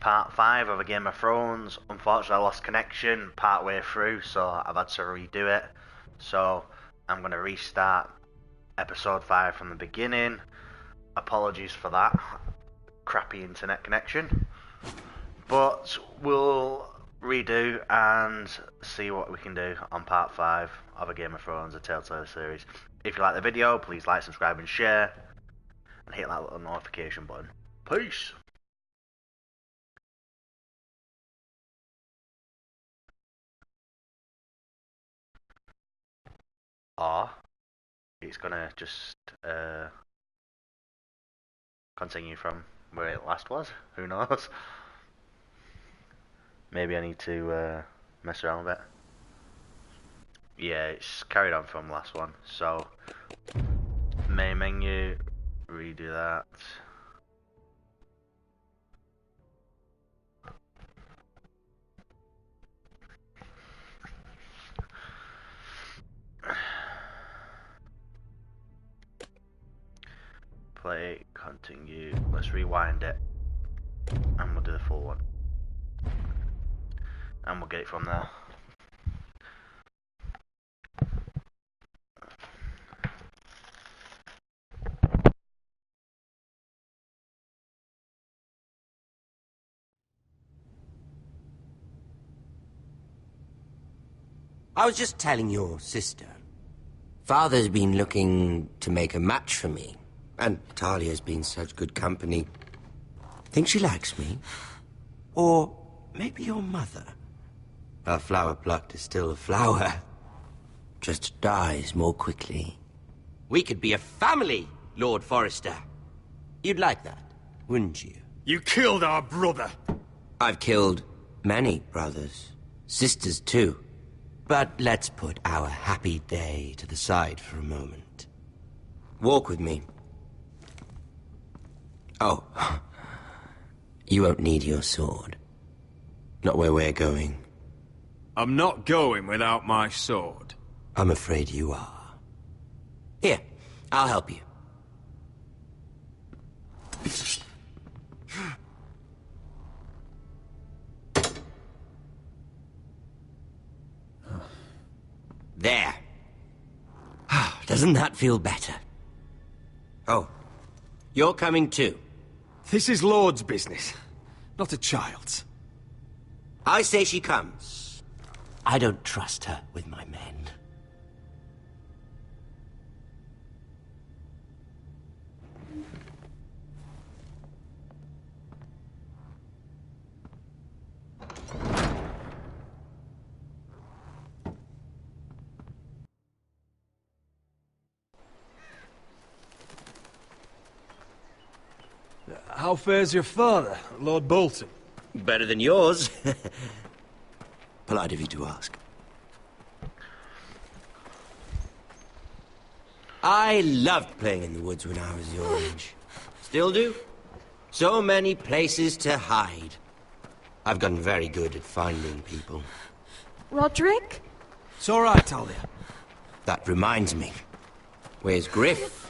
part 5 of A Game of Thrones. Unfortunately, I lost connection part way through, so I've had to redo it. So I'm going to restart episode 5 from the beginning. Apologies for that crappy internet connection. But we'll redo and see what we can do on part 5 of A Game of Thrones, a Telltale series. If you like the video, please like, subscribe and share, and hit that little notification button. Peace! Or it's gonna just continue from where it last was. Who knows? Maybe I need to mess around a bit. Yeah, it's carried on from last one. So main menu, redo that. Play, continue. Let's rewind it, and we'll do the full one, and we'll get it from there. I was just telling your sister. Father's been looking to make a match for me. And Talia's been such good company. Think she likes me? Or maybe your mother? A flower plucked is still a flower. Just dies more quickly. We could be a family, Lord Forrester. You'd like that, wouldn't you? You killed our brother! I've killed many brothers. Sisters, too. But let's put our happy day to the side for a moment. Walk with me. Oh. You won't need your sword. Not where we're going. I'm not going without my sword. I'm afraid you are. Here, I'll help you. There. Doesn't that feel better? Oh, you're coming too. This is Lord's business, not a child's. I say she comes. I don't trust her with my men. How fares your father, Lord Bolton? Better than yours. Polite of you to ask. I loved playing in the woods when I was your age. Still do. So many places to hide. I've gotten very good at finding people. Roderick? It's all right, Talia. That reminds me. Where's Griff?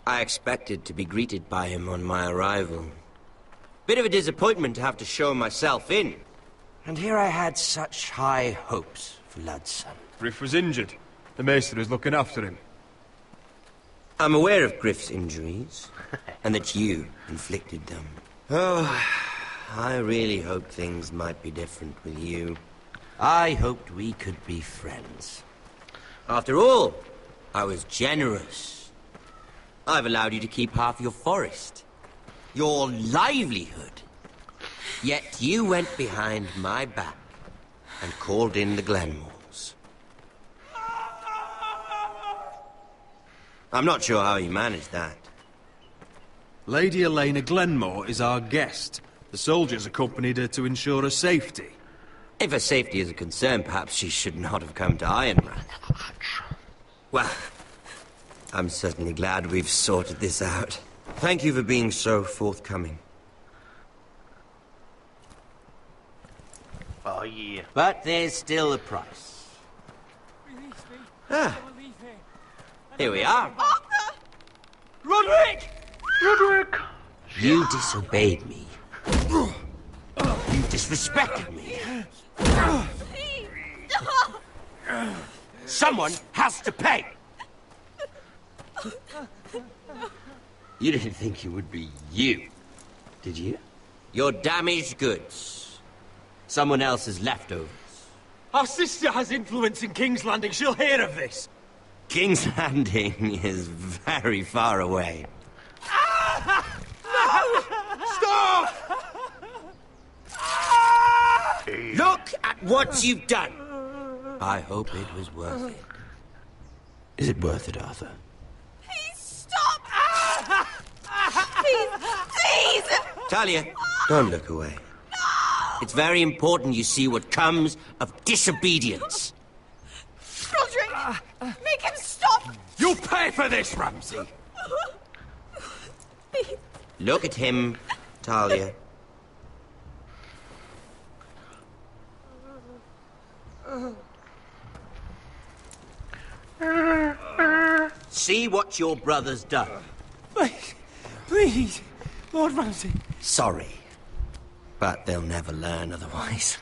I expected to be greeted by him on my arrival. Bit of a disappointment to have to show myself in. And here I had such high hopes for Ludson. Griff was injured. The maester is looking after him. I'm aware of Griff's injuries, and that you inflicted them. Oh, I really hoped things might be different with you. I hoped we could be friends. After all, I was generous. I've allowed you to keep half your forest. Your livelihood. Yet you went behind my back and called in the Glenmores. I'm not sure how you managed that. Lady Elena Glenmore is our guest. The soldiers accompanied her to ensure her safety. If her safety is a concern, perhaps she should not have come to Ironrand. Well, I'm certainly glad we've sorted this out. Thank you for being so forthcoming. Oh yeah. But there's still a price. Ah. Here we are. Arthur! Roderick! Roderick! You disobeyed me. disrespected me. Someone has to pay! You didn't think it would be you, did you? Your damaged goods. Someone else's leftovers. Our sister has influence in King's Landing. She'll hear of this. King's Landing is very far away. Stop! Look at what you've done! I hope it was worth it. Is it worth it, Arthur? Please stop! Please! Talia, don't look away. It's very important you see what comes of disobedience. Roderick! Make him stop! You'll pay for this, Ramsay! Look at him, Talia. See what your brother's done. Please, Lord Ramsay. Sorry, but they'll never learn otherwise.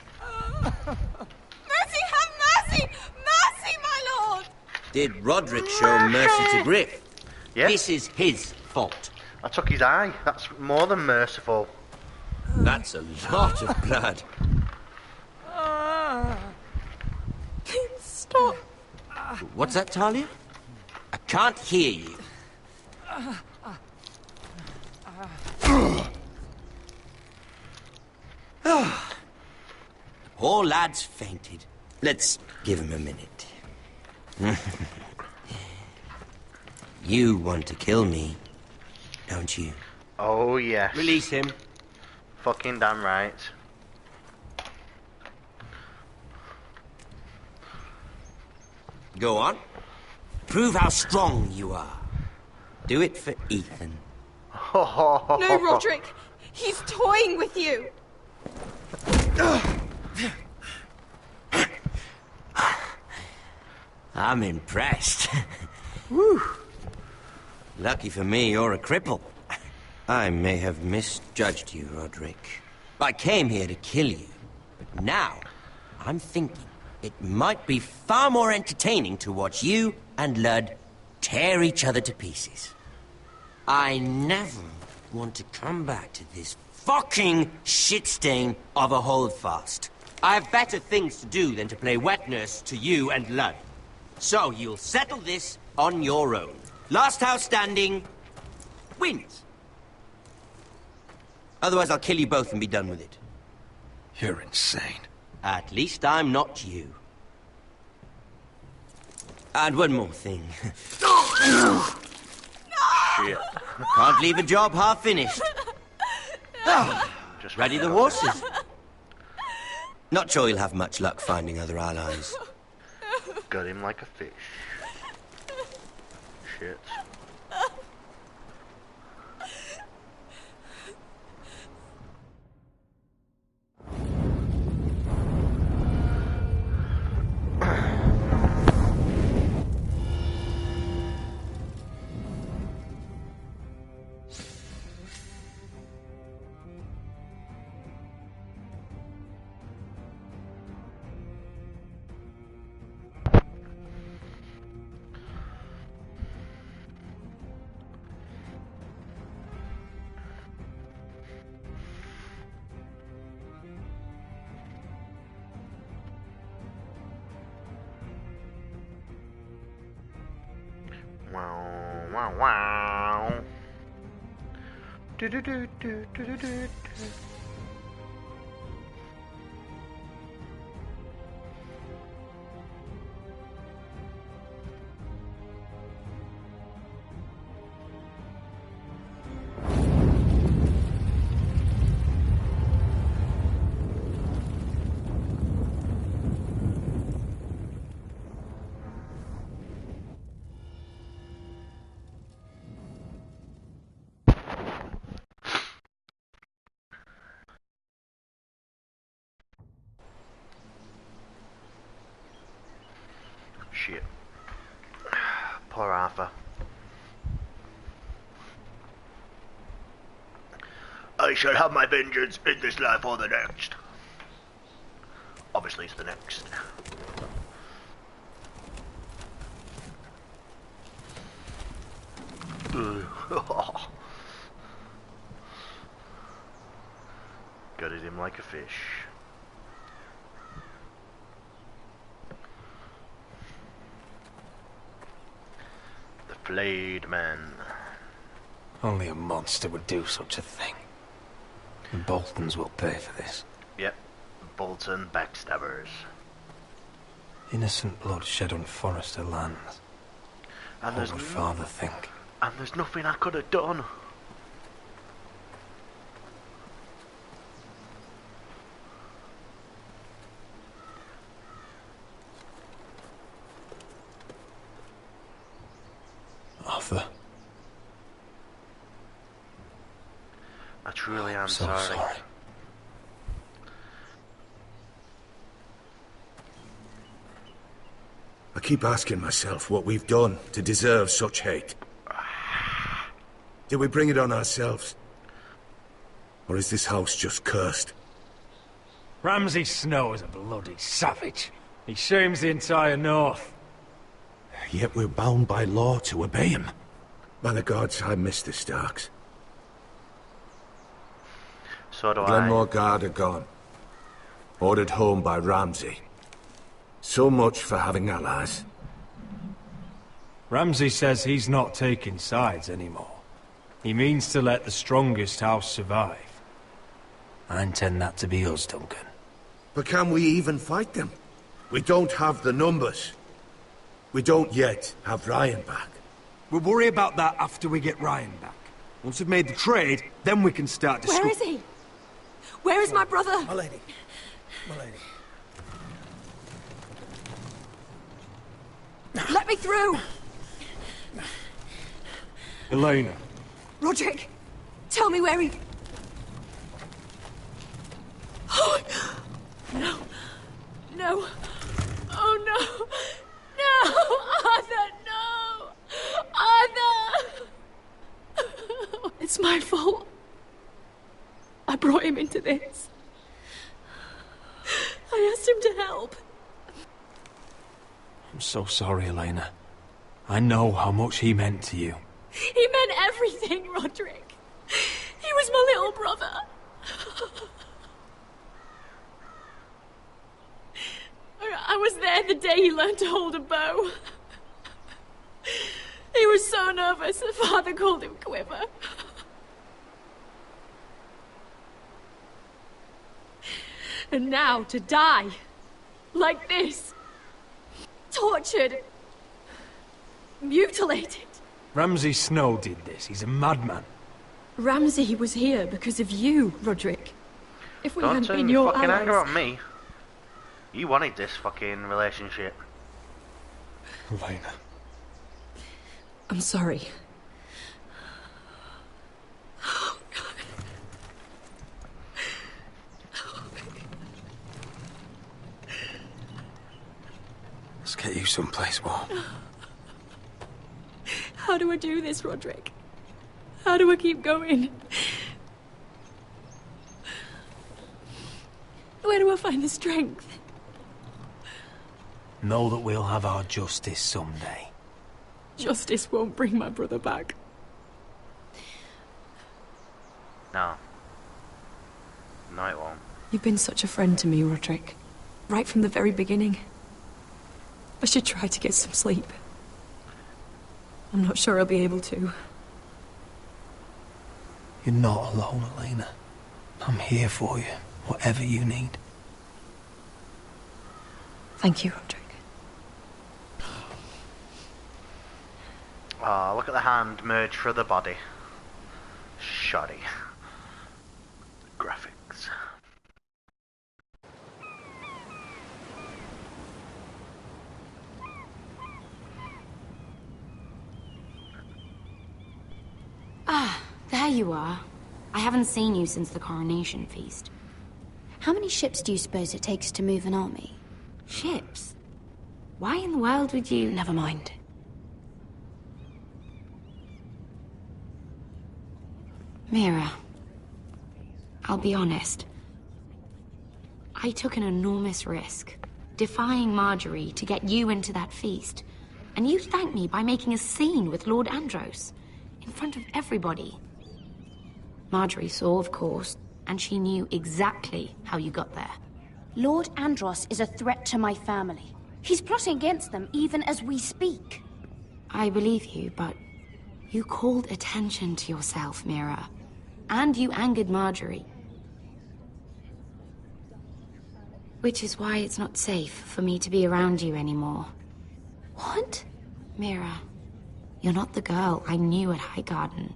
Mercy, have mercy! Mercy, my lord! Did Roderick show mercy to Griff? Yeah. This is his fault. I took his eye. That's more than merciful. That's a lot of blood. Please stop. What's that, Talia? I can't hear you. The poor lad's fainted. Let's give him a minute. You want to kill me, don't you? Oh, yes. Release him. Fucking damn right. Go on. Prove how strong you are. Do it for Ethan. No, Roderick! He's toying with you! I'm impressed. Woo. Lucky for me, you're a cripple. I may have misjudged you, Roderick. I came here to kill you, but now I'm thinking it might be far more entertaining to watch you and Ludd tear each other to pieces. I never want to come back to this fucking shit stain of a holdfast. I have better things to do than to play wet nurse to you and Ludd. So you'll settle this on your own. Last house standing wins. Otherwise I'll kill you both and be done with it. You're insane. At least I'm not you. And one more thing. Shit. Can't leave a job half finished. Just Ready the horses? Not sure you'll have much luck finding other allies. got him like a fish. Shit. Wow, wow, wow. Do do do do do do do. Shit. Poor Arthur. I shall have my vengeance in this life or the next. obviously it's the next. Gutted him like a fish. The Flayed Man. Only a monster would do such a thing. The Boltons will pay for this. Yep. Bolton backstabbers. Innocent blood shed on Forrester lands. And What would Father think? And there's nothing I could have done. Arthur. I truly am So sorry. I keep asking myself what we've done to deserve such hate. Did we bring it on ourselves? Or is this house just cursed? Ramsay Snow is a bloody savage. He shames the entire North. Yet we're bound by law to obey him. By the gods, I miss the Starks. So do Glenmore Guard are gone. Ordered home by Ramsay. So much for having allies. Ramsay says he's not taking sides anymore. He means to let the strongest house survive. I intend that to be us, Duncan. But can we even fight them? We don't have the numbers. We don't yet have Ryan back. We'll worry about that after we get Ryan back. Once we've made the trade, then we can start to... Where is he? Where is my brother? My lady. My lady. Let me through! Elena. Roderick, tell me where he... Oh, no. No. Oh, no. No! Arthur, no! Arthur! It's my fault. I brought him into this. I asked him to help. I'm so sorry, Elena. I know how much he meant to you. He meant everything, Roderick. He was my little brother. I was there the day he learned to hold a bow. He was so nervous that Father called him Quiver. And now to die. Like this. Tortured. Mutilated. Ramsay Snow did this. He's a madman. Ramsay was here because of you, Roderick. If we Don't hadn't turn been your your fucking anger allies... on me. You wanted this fucking relationship. Elena. I'm sorry. Oh, God. Let's get you someplace warm. How do I do this, Roderick? How do I keep going? Where do I find the strength? Know that we'll have our justice someday. Justice won't bring my brother back. No. No, it won't. You've been such a friend to me, Roderick. Right from the very beginning. I should try to get some sleep. I'm not sure I'll be able to. You're not alone, Elena. I'm here for you, whatever you need. Thank you, Roderick. Oh, look at the hand merge through the body. Shoddy. Graphics. Ah, there you are. I haven't seen you since the coronation feast. How many ships do you suppose it takes to move an army? Ships? Why in the world would you... Never mind. Mira, I'll be honest. I took an enormous risk, defying Marjorie to get you into that feast. And you thanked me by making a scene with Lord Andros, in front of everybody. Marjorie saw, of course, and she knew exactly how you got there. Lord Andros is a threat to my family. He's plotting against them even as we speak. I believe you, but you called attention to yourself, Mira. And you angered Marjorie. Which is why it's not safe for me to be around you anymore. What? Mira, you're not the girl I knew at Highgarden.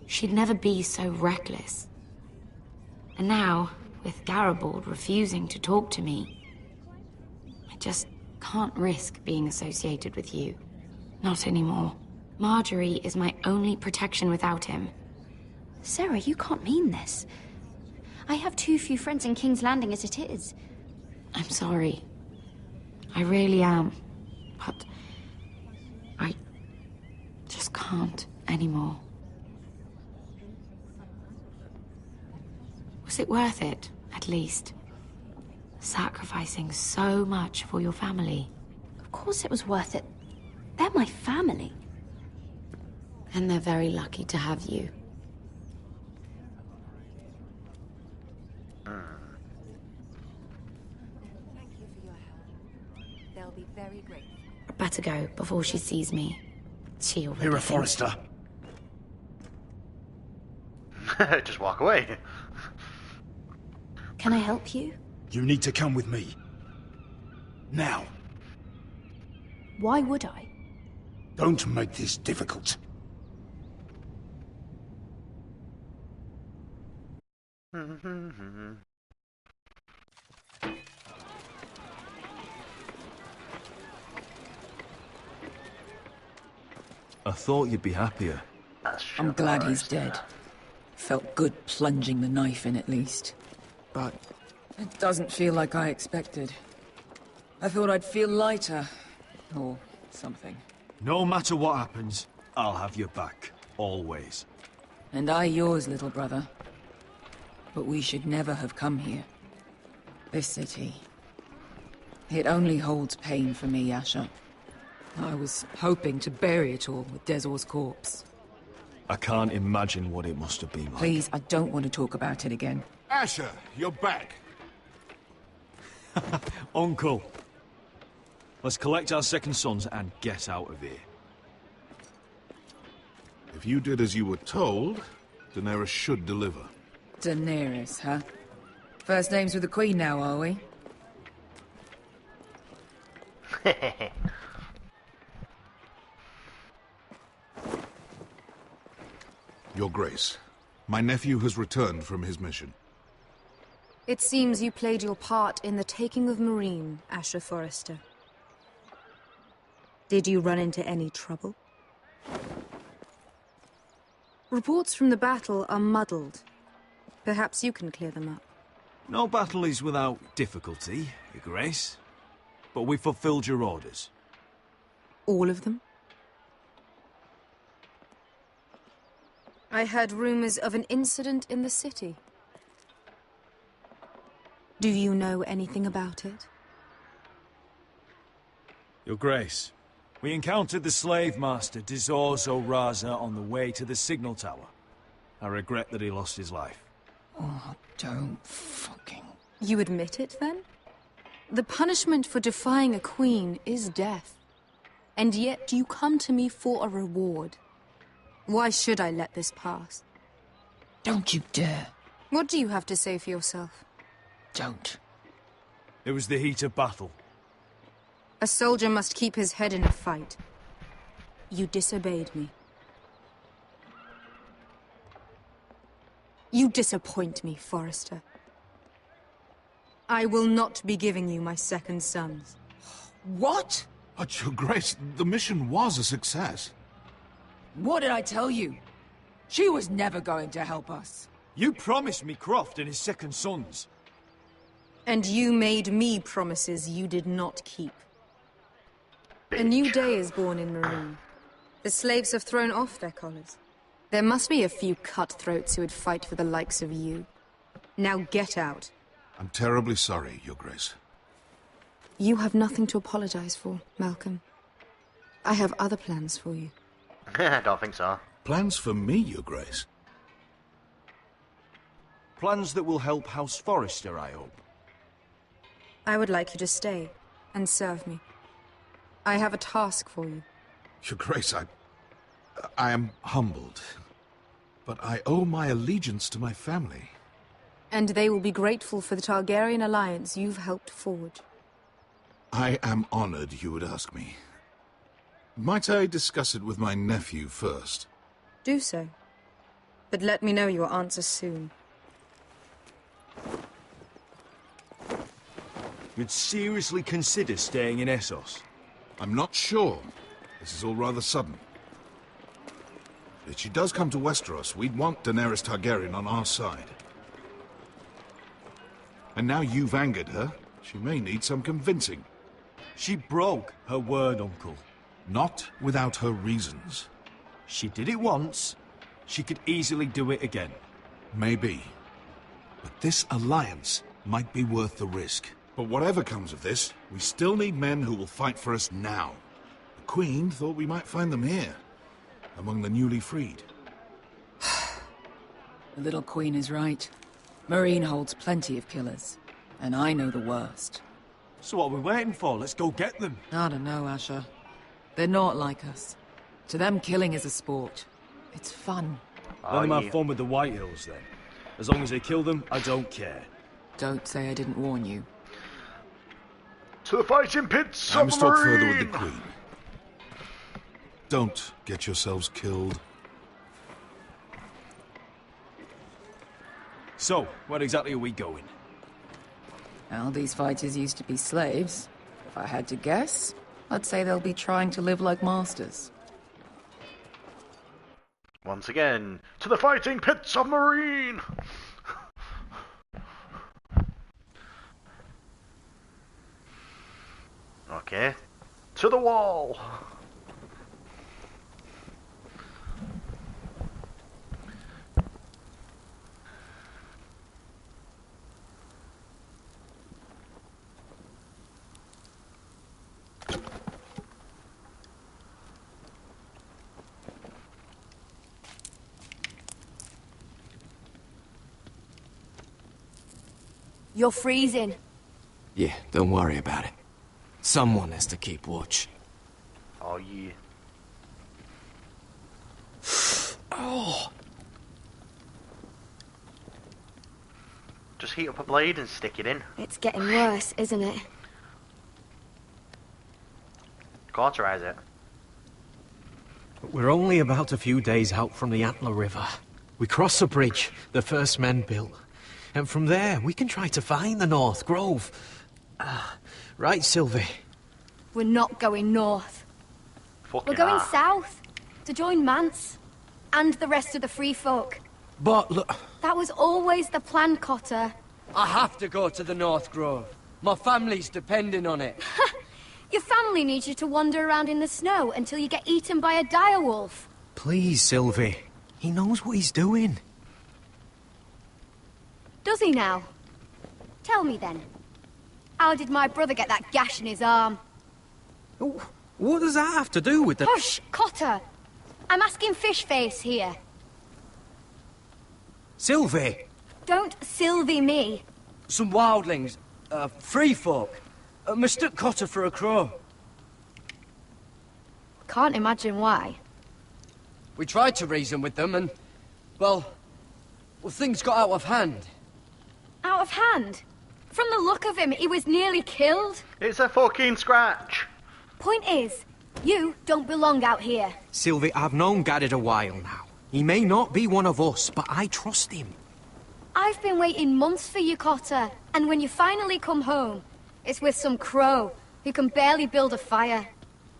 She'd never be so reckless. And now, with Garibald refusing to talk to me, I just can't risk being associated with you. Not anymore. Marjorie is my only protection without him. Sarah, you can't mean this. I have too few friends in King's Landing as it is. I'm sorry. I really am. But I just can't anymore. Was it worth it, at least? Sacrificing so much for your family? Of course it was worth it. They're my family. And they're very lucky to have you. They'll be very grateful. I'd better go before she sees me. She already Mira thinks- Forrester. Just walk away. Can I help you? You need to come with me. Now. Why would I? Don't make this difficult. I thought you'd be happier. I'm glad he's dead. Felt good plunging the knife in at least. But it doesn't feel like I expected. I thought I'd feel lighter. Or something. No matter what happens, I'll have your back. Always. And I yours, little brother. But we should never have come here. This city. It only holds pain for me, Asher. I was hoping to bury it all with Dezor's corpse. I can't imagine what it must have been like. Please, I don't want to talk about it again. Asher, you're back. Uncle. Let's collect our second sons and get out of here. If you did as you were told, Daenerys should deliver. Daenerys, huh? First names with the Queen now, are we? Your Grace, my nephew has returned from his mission. It seems you played your part in the taking of Marine, Asher Forrester. Did you run into any trouble? Reports from the battle are muddled. Perhaps you can clear them up. No battle is without difficulty, Your Grace. But we fulfilled your orders. All of them? I heard rumors of an incident in the city. Do you know anything about it? Your Grace, we encountered the slave master Dezor Zoraza on the way to the signal tower. I regret that he lost his life. Oh, don't fucking... You admit it, then? The punishment for defying a queen is death. And yet you come to me for a reward. Why should I let this pass? Don't you dare. What do you have to say for yourself? Don't. It was the heat of battle. A soldier must keep his head in a fight. You disobeyed me. You disappoint me, Forrester. I will not be giving you my second sons. What? But, Your Grace, the mission was a success. What did I tell you? She was never going to help us. You promised me Croft and his second sons. And you made me promises you did not keep. A new day is born in Marine. The slaves have thrown off their collars. There must be a few cutthroats who would fight for the likes of you. Now get out. I'm terribly sorry, Your Grace. You have nothing to apologize for, Malcolm. I have other plans for you. I don't think so. Plans for me, Your Grace? Plans that will help House Forrester, I hope. I would like you to stay and serve me. I have a task for you. Your Grace, I am humbled. But I owe my allegiance to my family. And they will be grateful for the Targaryen alliance you've helped forge. I am honored you would ask me. Might I discuss it with my nephew first? Do so. But let me know your answer soon. You'd seriously consider staying in Essos? I'm not sure. This is all rather sudden. If she does come to Westeros, we'd want Daenerys Targaryen on our side. And now you've angered her, she may need some convincing. She broke her word, Uncle. Not without her reasons. She did it once. She could easily do it again. Maybe. But this alliance might be worth the risk. But whatever comes of this, we still need men who will fight for us now. The Queen thought we might find them here, among the newly freed. The little queen is right. Marine holds plenty of killers, and I know the worst. So what are we waiting for? Let's go get them. I don't know, Asher. They're not like us. To them, killing is a sport. It's fun. Let them have fun with the White Hills, then. As long as they kill them, I don't care. Don't say I didn't warn you. To the fighting pits, I'm stuck further with the Queen. Don't get yourselves killed. So, where exactly are we going? Well, these fighters used to be slaves. If I had to guess, I'd say they'll be trying to live like masters. Once again, to the fighting pits of Marine! Okay, to the wall! You're freezing. Yeah, don't worry about it. Someone has to keep watch. Oh, yeah. Oh! Just heat up a blade and stick it in. It's getting worse, isn't it? Cauterize it. We're only about a few days out from the Antler River. We cross the bridge the first men built. And from there, we can try to find the North Grove. Right, Sylvie? We're not going north. Fucking We're going hell. south to join Mance and the rest of the free folk. But look... That was always the plan, Cotter. I have to go to the North Grove. My family's depending on it. Your family needs you to wander around in the snow until you get eaten by a direwolf. Please, Sylvie. He knows what he's doing. Does he now? Tell me then. How did my brother get that gash in his arm? What does that have to do with the... Hush, Cotter! I'm asking Fishface here. Sylvie! Don't Sylvie me. Some wildlings, free folk, mistook Cotter for a crow. Can't imagine why. We tried to reason with them and, well, things got out of hand. Out of hand? From the look of him, he was nearly killed. It's a fucking scratch. Point is, you don't belong out here. Sylvie, I've known Gaddard a while now. He may not be one of us, but I trust him. I've been waiting months for you, Cotter, and when you finally come home, it's with some crow who can barely build a fire.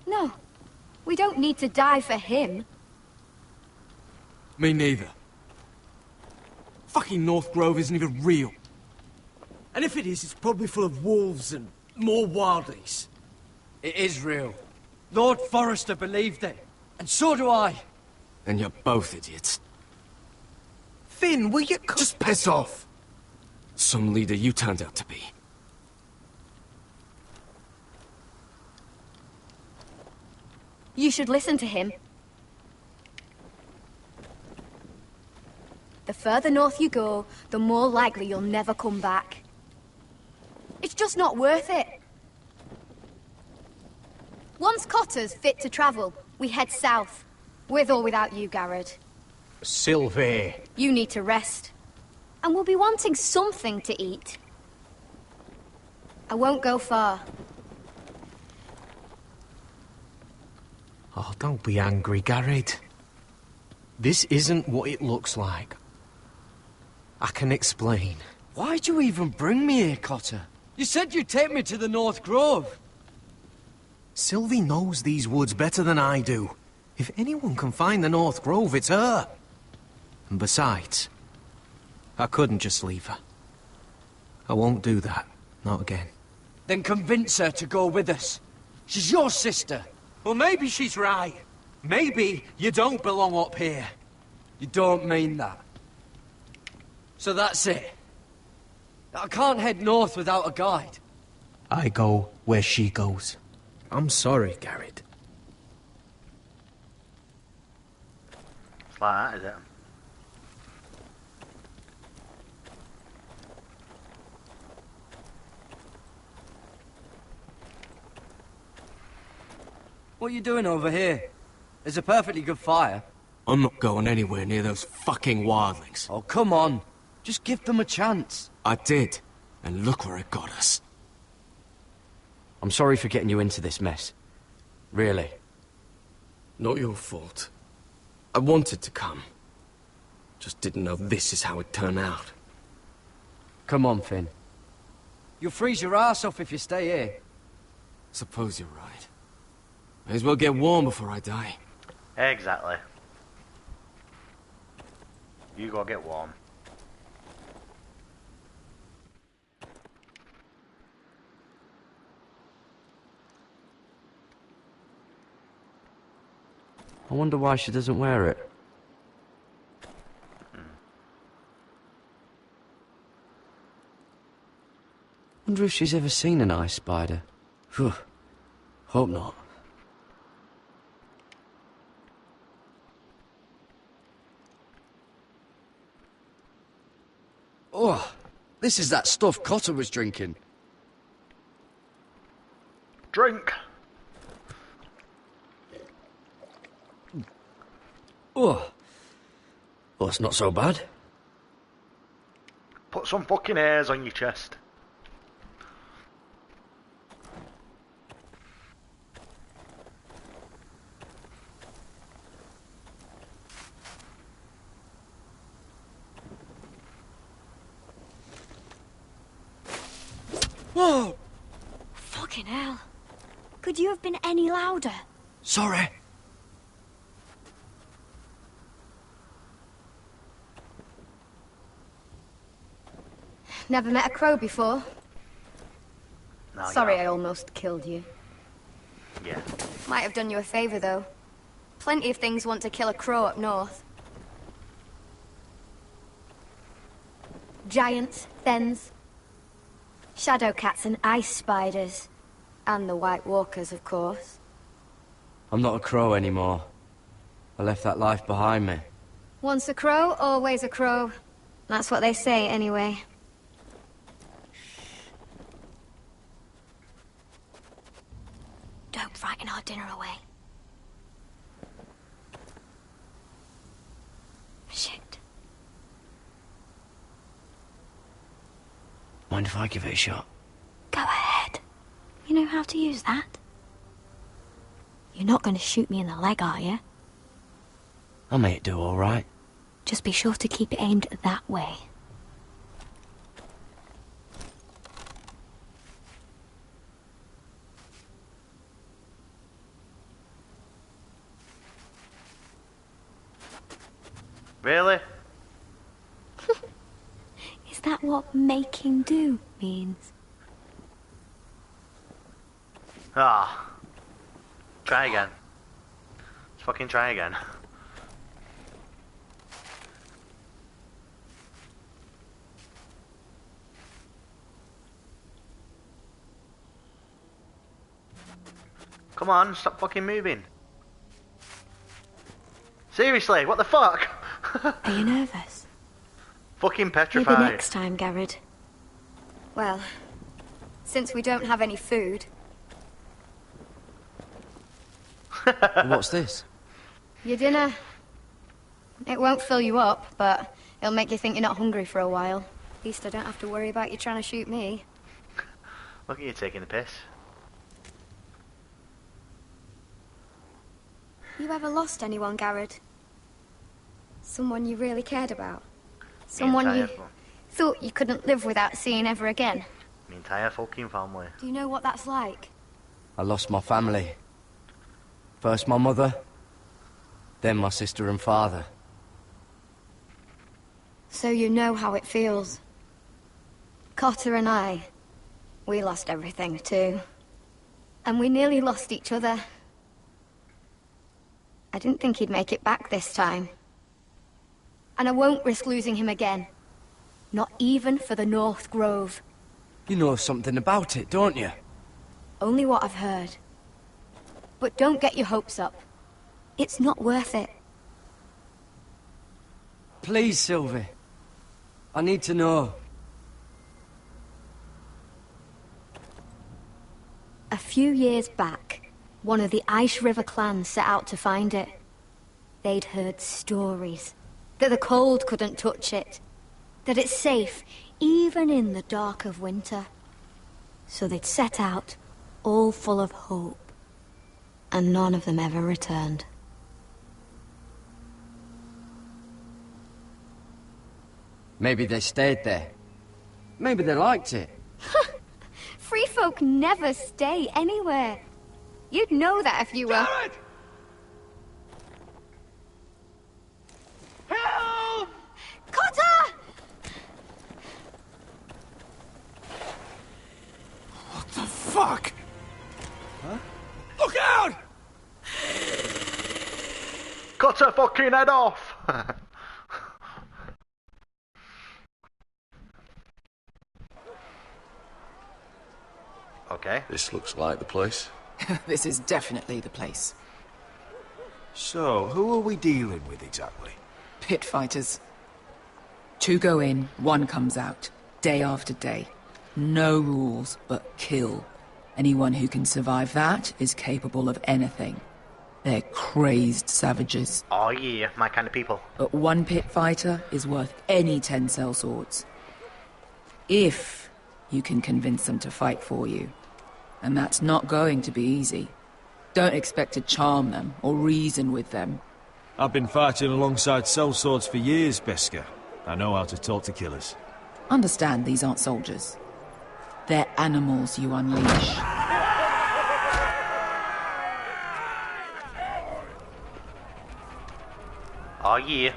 No, we don't need to die for him. Me neither. Fucking North Grove isn't even real. And if it is, it's probably full of wolves and more wildlings. It is real. Lord Forrester believed it. And so do I. And you're both idiots. Finn, will you... Just piss off. some leader you turned out to be. You should listen to him. The further north you go, the more likely you'll never come back. It's just not worth it. Once Cotter's fit to travel, we head south. With or without you, Garrett. Sylvie. You need to rest. And we'll be wanting something to eat. I won't go far. Oh, don't be angry, Garrett. This isn't what it looks like. I can explain. Why'd you even bring me here, Cotter? You said you'd take me to the North Grove. Sylvie knows these woods better than I do. If anyone can find the North Grove, it's her. And besides, I couldn't just leave her. I won't do that. Not again. Then convince her to go with us. She's your sister. Well, maybe she's right. Maybe you don't belong up here. You don't mean that. So that's it. I can't head north without a guide. I go where she goes. I'm sorry, Garrett. It's like that, is it? What are you doing over here? There's a perfectly good fire. I'm not going anywhere near those fucking wildlings. Oh, come on. Just give them a chance. I did, and look where it got us. I'm sorry for getting you into this mess. Really. Not your fault. I wanted to come. Just didn't know this is how it'd turn out. Come on, Finn. You'll freeze your ass off if you stay here. Suppose you're right. May as well get warm before I die. Exactly. You go get warm. I wonder why she doesn't wear it. Wonder if she's ever seen an ice spider. Phew. Hope not. Oh, this is that stuff Cotter was drinking. Drink! Oh. Well, it's not so bad. Put some fucking hairs on your chest. Whoa! Fucking hell. Could you have been any louder? Sorry. Never met a crow before. No, Sorry yeah. I almost killed you. Yeah. Might have done you a favour, though. Plenty of things want to kill a crow up north. Giants, thens, shadow cats and ice spiders. And the White Walkers, of course. I'm not a crow anymore. I left that life behind me. Once a crow, always a crow. That's what they say, anyway. Don't frighten our dinner away. Shit. Mind if I give it a shot? Go ahead. You know how to use that? You're not going to shoot me in the leg, are you? I may do all right. Just be sure to keep it aimed that way. Really? Is that what making do means? Ah. Try again. Let's fucking try again. Come on, stop fucking moving. Seriously, what the fuck? Are you nervous? Fucking petrified. Maybe next time, Garrett. Well, since we don't have any food... What's this? Your dinner. It won't fill you up, but it'll make you think you're not hungry for a while. At least I don't have to worry about you trying to shoot me. Look at you taking the piss. You ever lost anyone, Garrett? Someone you really cared about? Someone you thought you couldn't live without seeing ever again? My entire fucking family. Do you know what that's like? I lost my family. First my mother, then my sister and father. So you know how it feels. Cotter and I, we lost everything too. And we nearly lost each other. I didn't think he'd make it back this time. And I won't risk losing him again. Not even for the North Grove. You know something about it, don't you? Only what I've heard. But don't get your hopes up. It's not worth it. Please, Sylvie. I need to know. A few years back, one of the Ice River clans set out to find it. They'd heard stories. That the cold couldn't touch it. That it's safe, even in the dark of winter. So they'd set out, all full of hope. And none of them ever returned. Maybe they stayed there. Maybe they liked it. Free folk never stay anywhere. You'd know that if you were... Garrett! Help! Cotter! What the fuck? Huh? Look out! Cut her fucking head off! Okay. This looks like the place. This is definitely the place. So, who are we dealing with exactly? Pit fighters. 2 go in, 1 comes out. Day after day. No rules, but kill. Anyone who can survive that is capable of anything. They're crazed savages. Oh yeah, my kind of people. But 1 pit fighter is worth any 10 sellswords. If you can convince them to fight for you. And that's not going to be easy. Don't expect to charm them or reason with them. I've been fighting alongside sellswords for years, Beskar. I know how to talk to killers. Understand these aren't soldiers. They're animals you unleash. Oh yeah.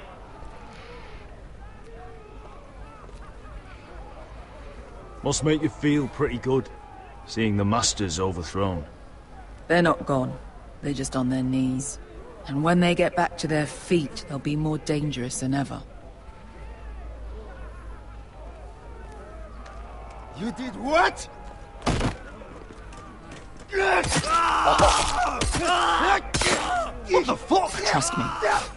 Must make you feel pretty good, seeing the Masters overthrown. They're not gone. They're just on their knees. And when they get back to their feet, they'll be more dangerous than ever. You did what? What the fuck? Trust me,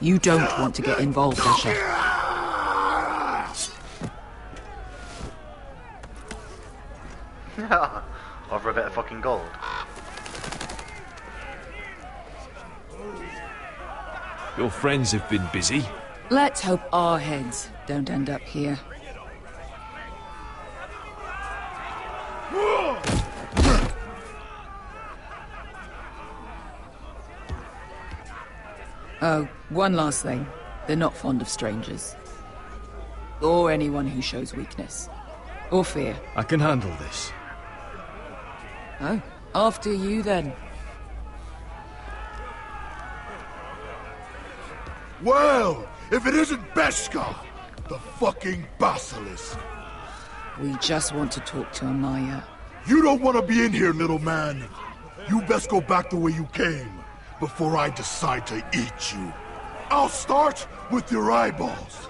you don't want to get involved, Asher. Over a bit of fucking gold. Your friends have been busy. Let's hope our heads don't end up here. Oh, one last thing. They're not fond of strangers. Or anyone who shows weakness. Or fear. I can handle this. Oh, after you then. Well, if it isn't Beskar, the fucking basilisk. We just want to talk to Amaya. You don't want to be in here, little man. You best go back the way you came, before I decide to eat you. I'll start with your eyeballs.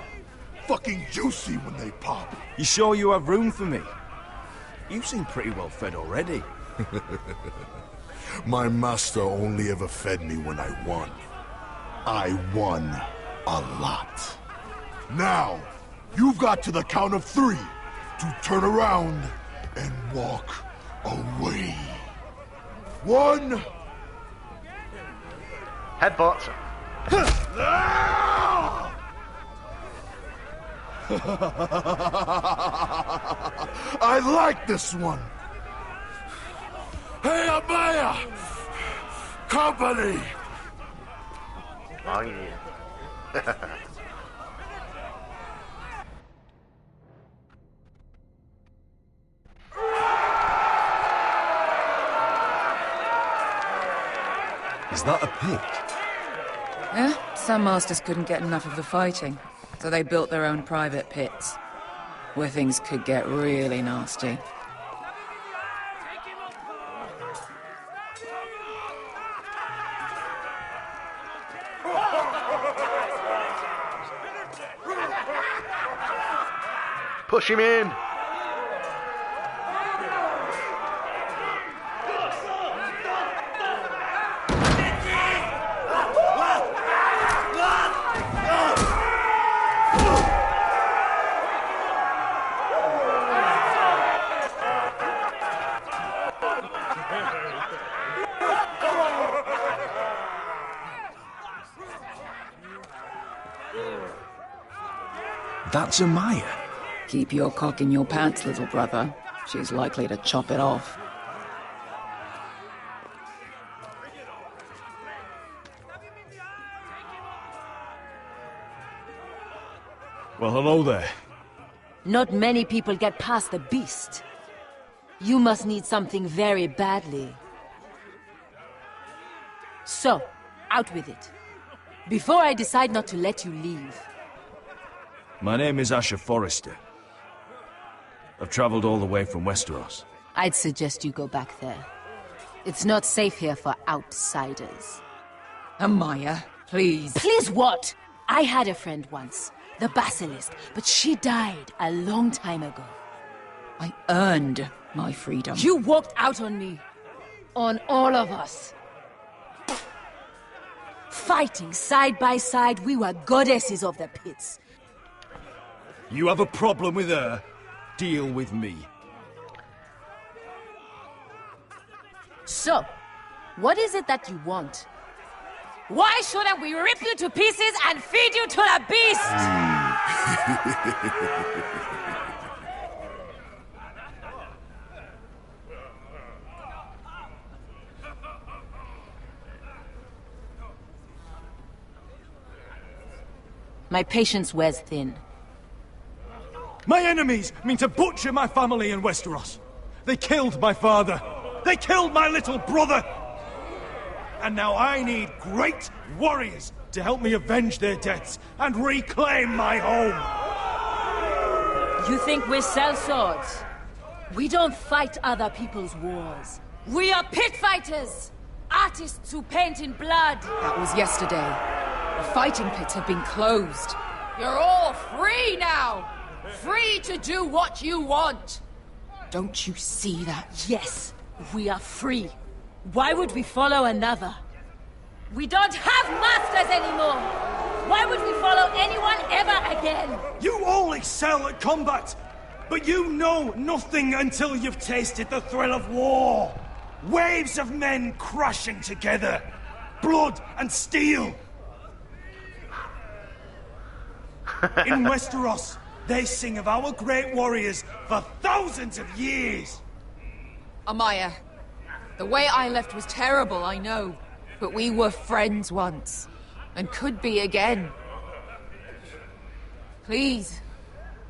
Fucking juicy when they pop. You sure you have room for me? You seem pretty well fed already. My master only ever fed me when I won. I won a lot. Now, you've got to the count of 3 to turn around and walk away. 1... Headbutt. I like this one. Hey, Amaya! Company! Oh, yeah. Is that a pit? Yeah, some masters couldn't get enough of the fighting, so they built their own private pits, where things could get really nasty. Push him in! That's Amaya. Keep your cock in your pants, little brother. She's likely to chop it off. Well, hello there. Not many people get past the beast. You must need something very badly. So, out with it. Before I decide not to let you leave. My name is Asher Forrester. I've traveled all the way from Westeros. I'd suggest you go back there. It's not safe here for outsiders. Amaya, please. Please what? I had a friend once, the Basilisk, but she died a long time ago. I earned my freedom. You walked out on me. On all of us. Fighting side by side, we were goddesses of the pits. You have a problem with her? Deal with me. So, what is it that you want? Why shouldn't we rip you to pieces and feed you to the beast? My patience wears thin. My enemies mean to butcher my family in Westeros. They killed my father. They killed my little brother. And now I need great warriors to help me avenge their deaths and reclaim my home. You think we sell swords? We don't fight other people's wars. We are pit fighters! Artists who paint in blood! That was yesterday. The fighting pits have been closed. You're all free now! Free to do what you want! Don't you see that? Yes, we are free. Why would we follow another? We don't have masters anymore! Why would we follow anyone ever again? You all excel at combat, but you know nothing until you've tasted the thrill of war. Waves of men crashing together. Blood and steel. In Westeros, they sing of our great warriors for thousands of years. Amaya, the way I left was terrible, I know. But we were friends once, and could be again. Please,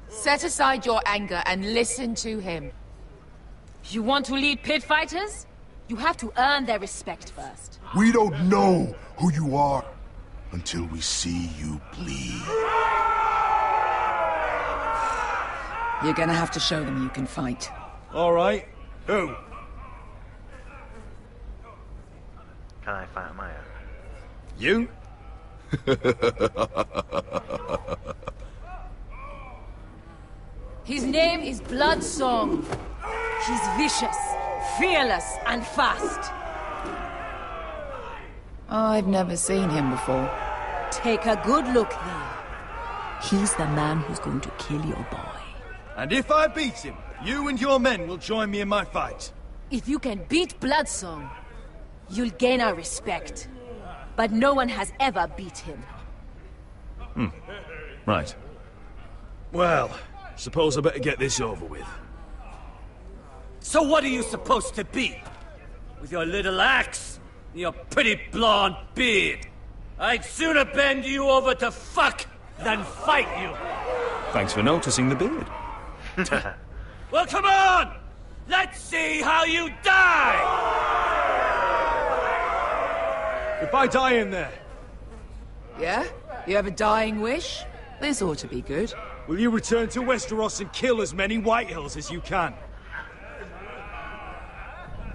set aside your anger and listen to him. You want to lead pit fighters? You have to earn their respect first. We don't know who you are until we see you bleed. You're gonna have to show them you can fight. All right. Who? Can I fight Maya? You? His name is Bloodsong. He's vicious, fearless and fast. I've never seen him before. Take a good look then. He's the man who's going to kill your boy. And if I beat him, you and your men will join me in my fight. If you can beat Bloodsong, you'll gain our respect. But no one has ever beat him. Right. Well, suppose I better get this over with. So what are you supposed to be? With your little axe and your pretty blonde beard? I'd sooner bend you over to fuck than fight you. Thanks for noticing the beard. Well, come on! Let's see how you die! If I die in there... Yeah? You have a dying wish? This ought to be good. Will you return to Westeros and kill as many Whitehills as you can?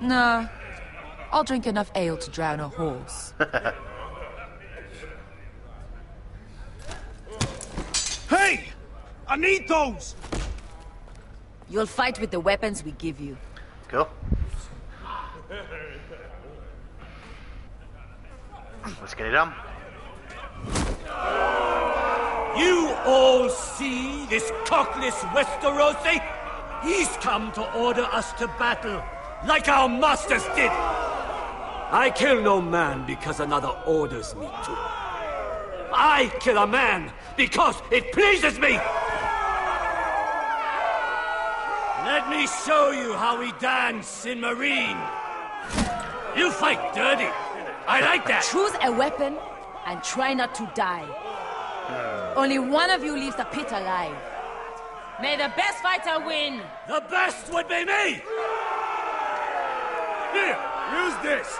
Nah. I'll drink enough ale to drown a horse. Hey! I need those! You'll fight with the weapons we give you. Cool. Let's get it on. You all see this cockless Westerosi? He's come to order us to battle, like our masters did. I kill no man because another orders me to. I kill a man because it pleases me. Let me show you how we dance in Marine. You fight dirty. I like that. Choose a weapon and try not to die. Only one of you leaves the pit alive. May the best fighter win. The best would be me. Here, use this.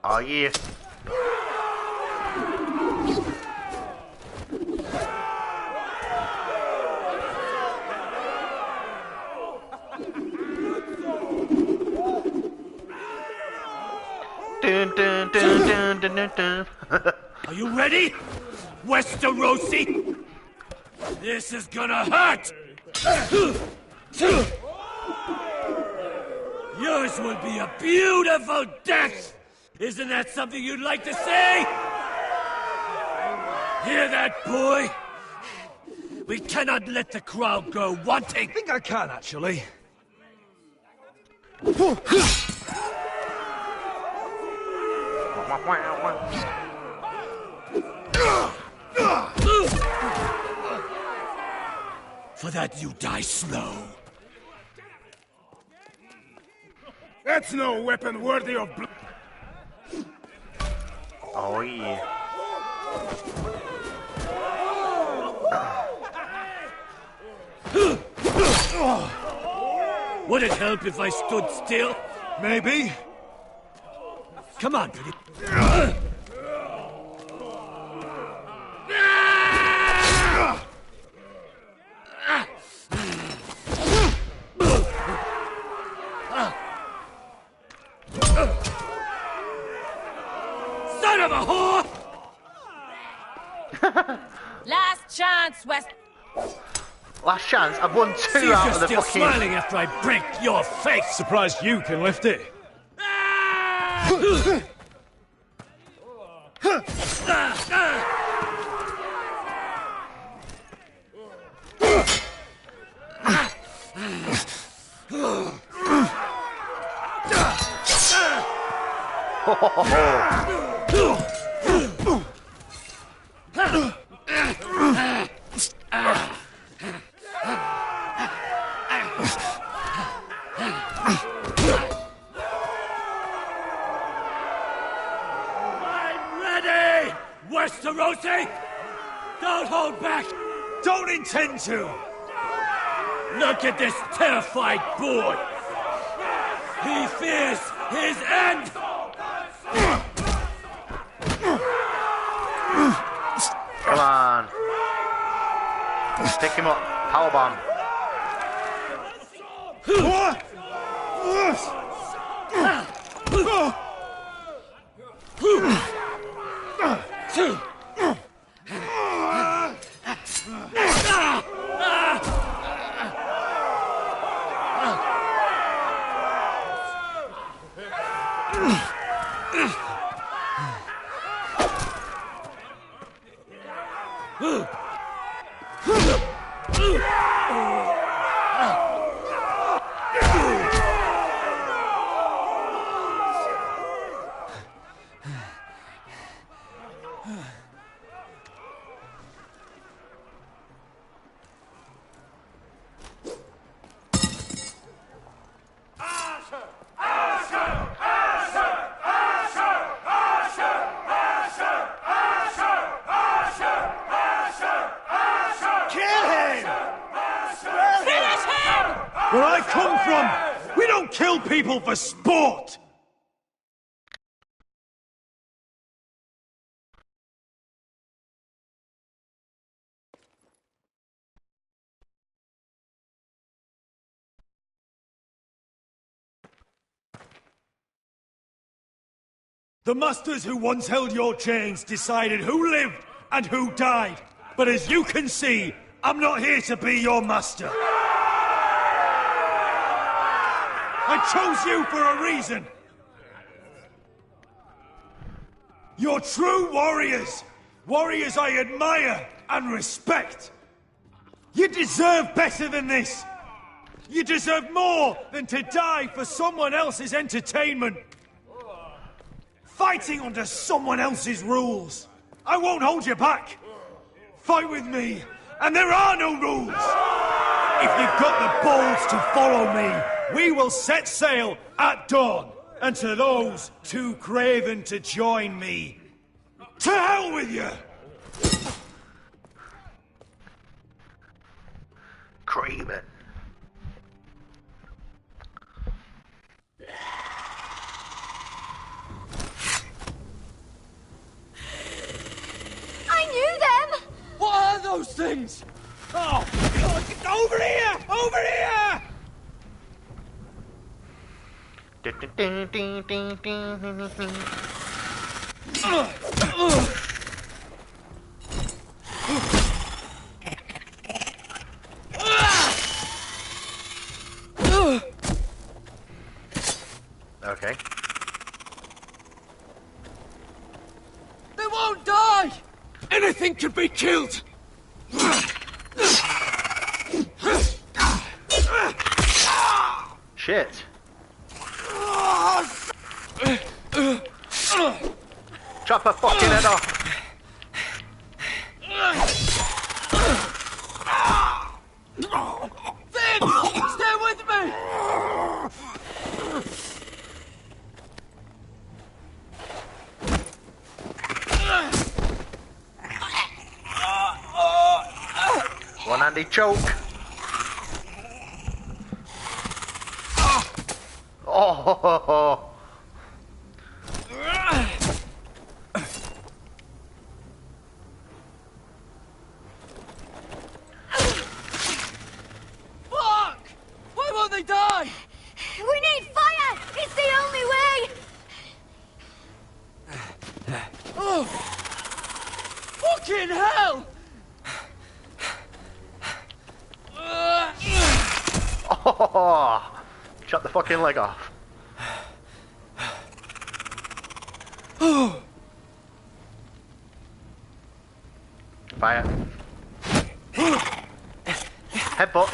Oh yeah. Dun, dun, dun, dun, dun, dun, dun. Are you ready, Westerosi? This is gonna hurt. Yours will be a beautiful death. Isn't that something you'd like to say? Hear that, boy? We cannot let the crowd go wanting. I think I can, actually. For that you die slow. That's no weapon worthy of blood. Oh yeah. Would it help if I stood still? Maybe. Come on, pretty. Son of a whore! Last chance, West. Last chance. I've won See two if out you're of the still fucking. smiling after I break your face. Surprised you can lift it. Westerosi! Don't hold back! Don't intend to! Look at this terrified boy! He fears his end! Come on. Pick him up. Powerbomb. Where I come from, we don't kill people for sport! The masters who once held your chains decided who lived and who died. But as you can see, I'm not here to be your master. I chose you for a reason. You're true warriors. Warriors I admire and respect. You deserve better than this. You deserve more than to die for someone else's entertainment. Fighting under someone else's rules. I won't hold you back. Fight with me, and there are no rules. If you've got the balls to follow me, we will set sail at dawn. And to those too craven to join me, to hell with you! Craven. I knew them! What are those things? Oh, God, get over here! Over here! Okay. They won't die! Anything can be killed! Shit. Chop her fucking head off. Finn! Stay with me! One-handed choke. Oh. Fuck! Why won't they die? We need fire! It's the only way! Oh! Fucking hell! Oh. Chop the fucking leg off. Fire. Headbutt.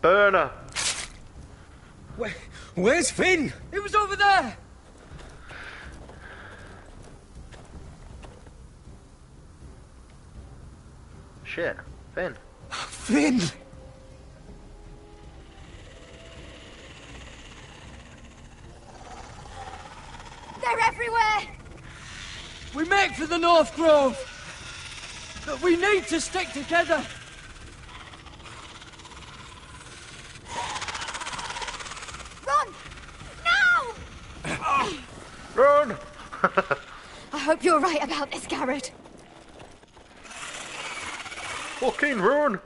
Burner. Where's Finn? It was over there! Shit. Finn. Finn! They're everywhere! We make for the North Grove! But we need to stick together! Run! Now! Run! I hope you're right about this, Garrett. Fucking run!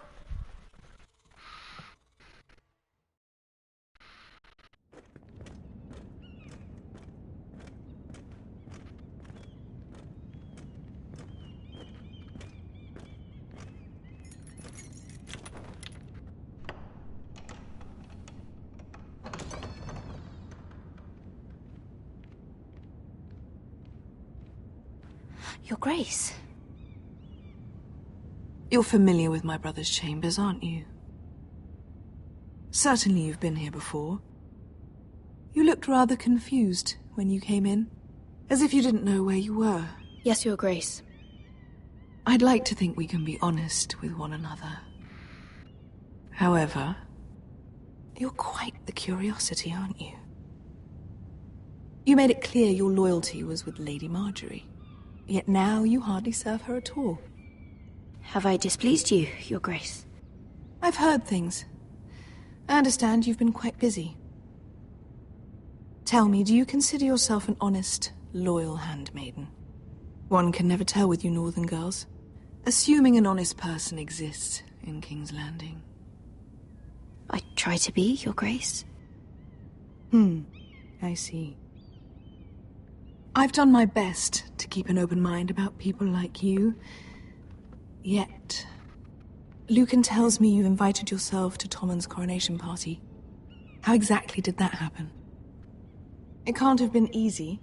Your Grace. You're familiar with my brother's chambers, aren't you? Certainly you've been here before. You looked rather confused when you came in, as if you didn't know where you were. Yes, Your Grace. I'd like to think we can be honest with one another. However, you're quite the curiosity, aren't you? You made it clear your loyalty was with Lady Marjorie. Yet now you hardly serve her at all. Have I displeased you, Your Grace? I've heard things. I understand you've been quite busy. Tell me, do you consider yourself an honest, loyal handmaiden? One can never tell with you northern girls. Assuming an honest person exists in King's Landing. I try to be, Your Grace. I see. I've done my best to keep an open mind about people like you. Yet, Lucan tells me you invited yourself to Tommen's coronation party. How exactly did that happen? It can't have been easy.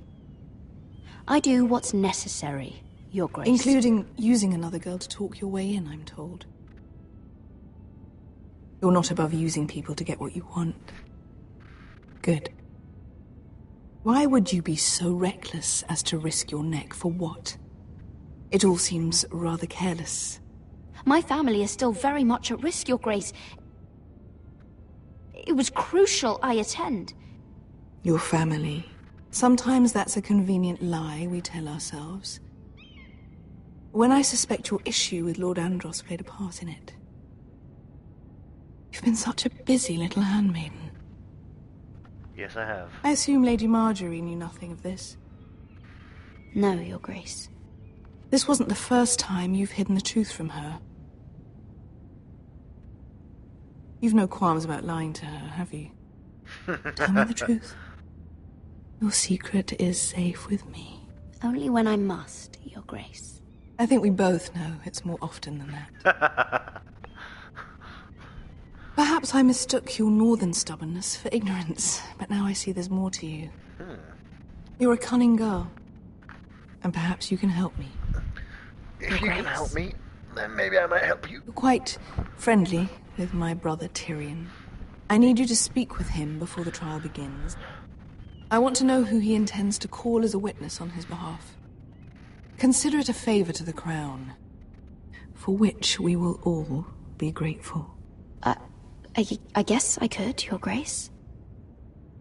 I do what's necessary, Your Grace. Including using another girl to talk your way in, I'm told. You're not above using people to get what you want. Good. Why would you be so reckless as to risk your neck for what? It all seems rather careless. My family is still very much at risk, Your Grace. It was crucial I attend. Your family. Sometimes that's a convenient lie we tell ourselves. When I suspect your issue with Lord Andros played a part in it. You've been such a busy little handmaiden. Yes, I have. I assume Lady Marjorie knew nothing of this. No, Your Grace. This wasn't the first time you've hidden the truth from her. You've no qualms about lying to her, have you? Tell me the truth. Your secret is safe with me. Only when I must, Your Grace. I think we both know it's more often than that. Perhaps I mistook your northern stubbornness for ignorance, but now I see there's more to you. You're a cunning girl, and perhaps you can help me. If you can help me, then maybe I might help you. You're quite friendly with my brother Tyrion. I need you to speak with him before the trial begins. I want to know who he intends to call as a witness on his behalf. Consider it a favor to the crown, for which we will all be grateful. I guess I could, Your Grace.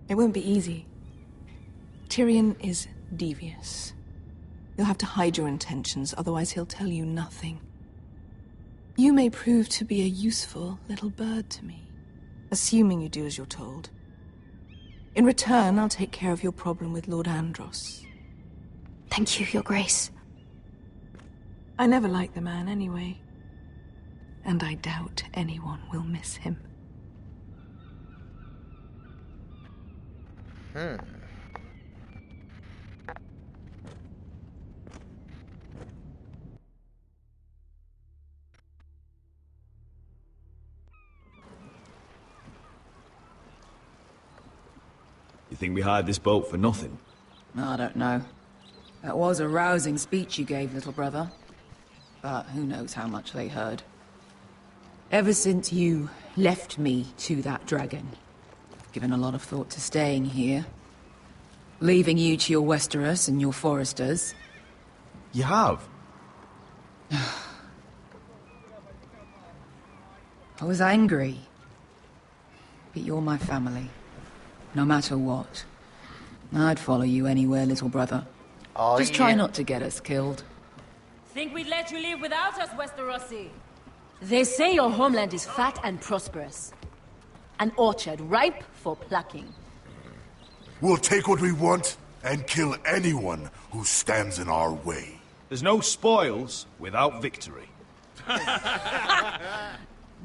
It won't be easy. Tyrion is devious. You'll have to hide your intentions, otherwise he'll tell you nothing. You may prove to be a useful little bird to me, assuming you do as you're told. In return, I'll take care of your problem with Lord Andros. Thank you, Your Grace. I never liked the man anyway, and I doubt anyone will miss him. You think we hired this boat for nothing? I don't know. That was a rousing speech you gave, little brother. But who knows how much they heard. Ever since you left me to that dragon, I've given a lot of thought to staying here. Leaving you to your Westeros and your foresters. You have? I was angry. But you're my family. No matter what. I'd follow you anywhere, little brother. Oh, Just try not to get us killed. Think we'd let you live without us, Westerosi? They say your homeland is fat and prosperous. An orchard ripe for plucking. We'll take what we want and kill anyone who stands in our way. There's no spoils without victory.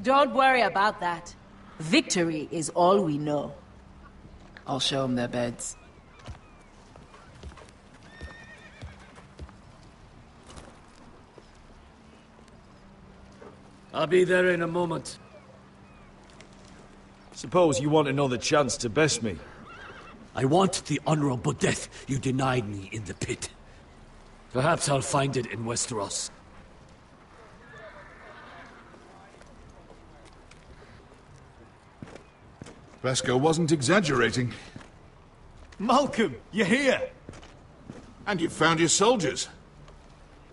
Don't worry about that. Victory is all we know. I'll show them their beds. I'll be there in a moment. Suppose you want another chance to best me. I want the honorable death you denied me in the pit. Perhaps I'll find it in Westeros. Vesco wasn't exaggerating. Malcolm, you're here! And you've found your soldiers.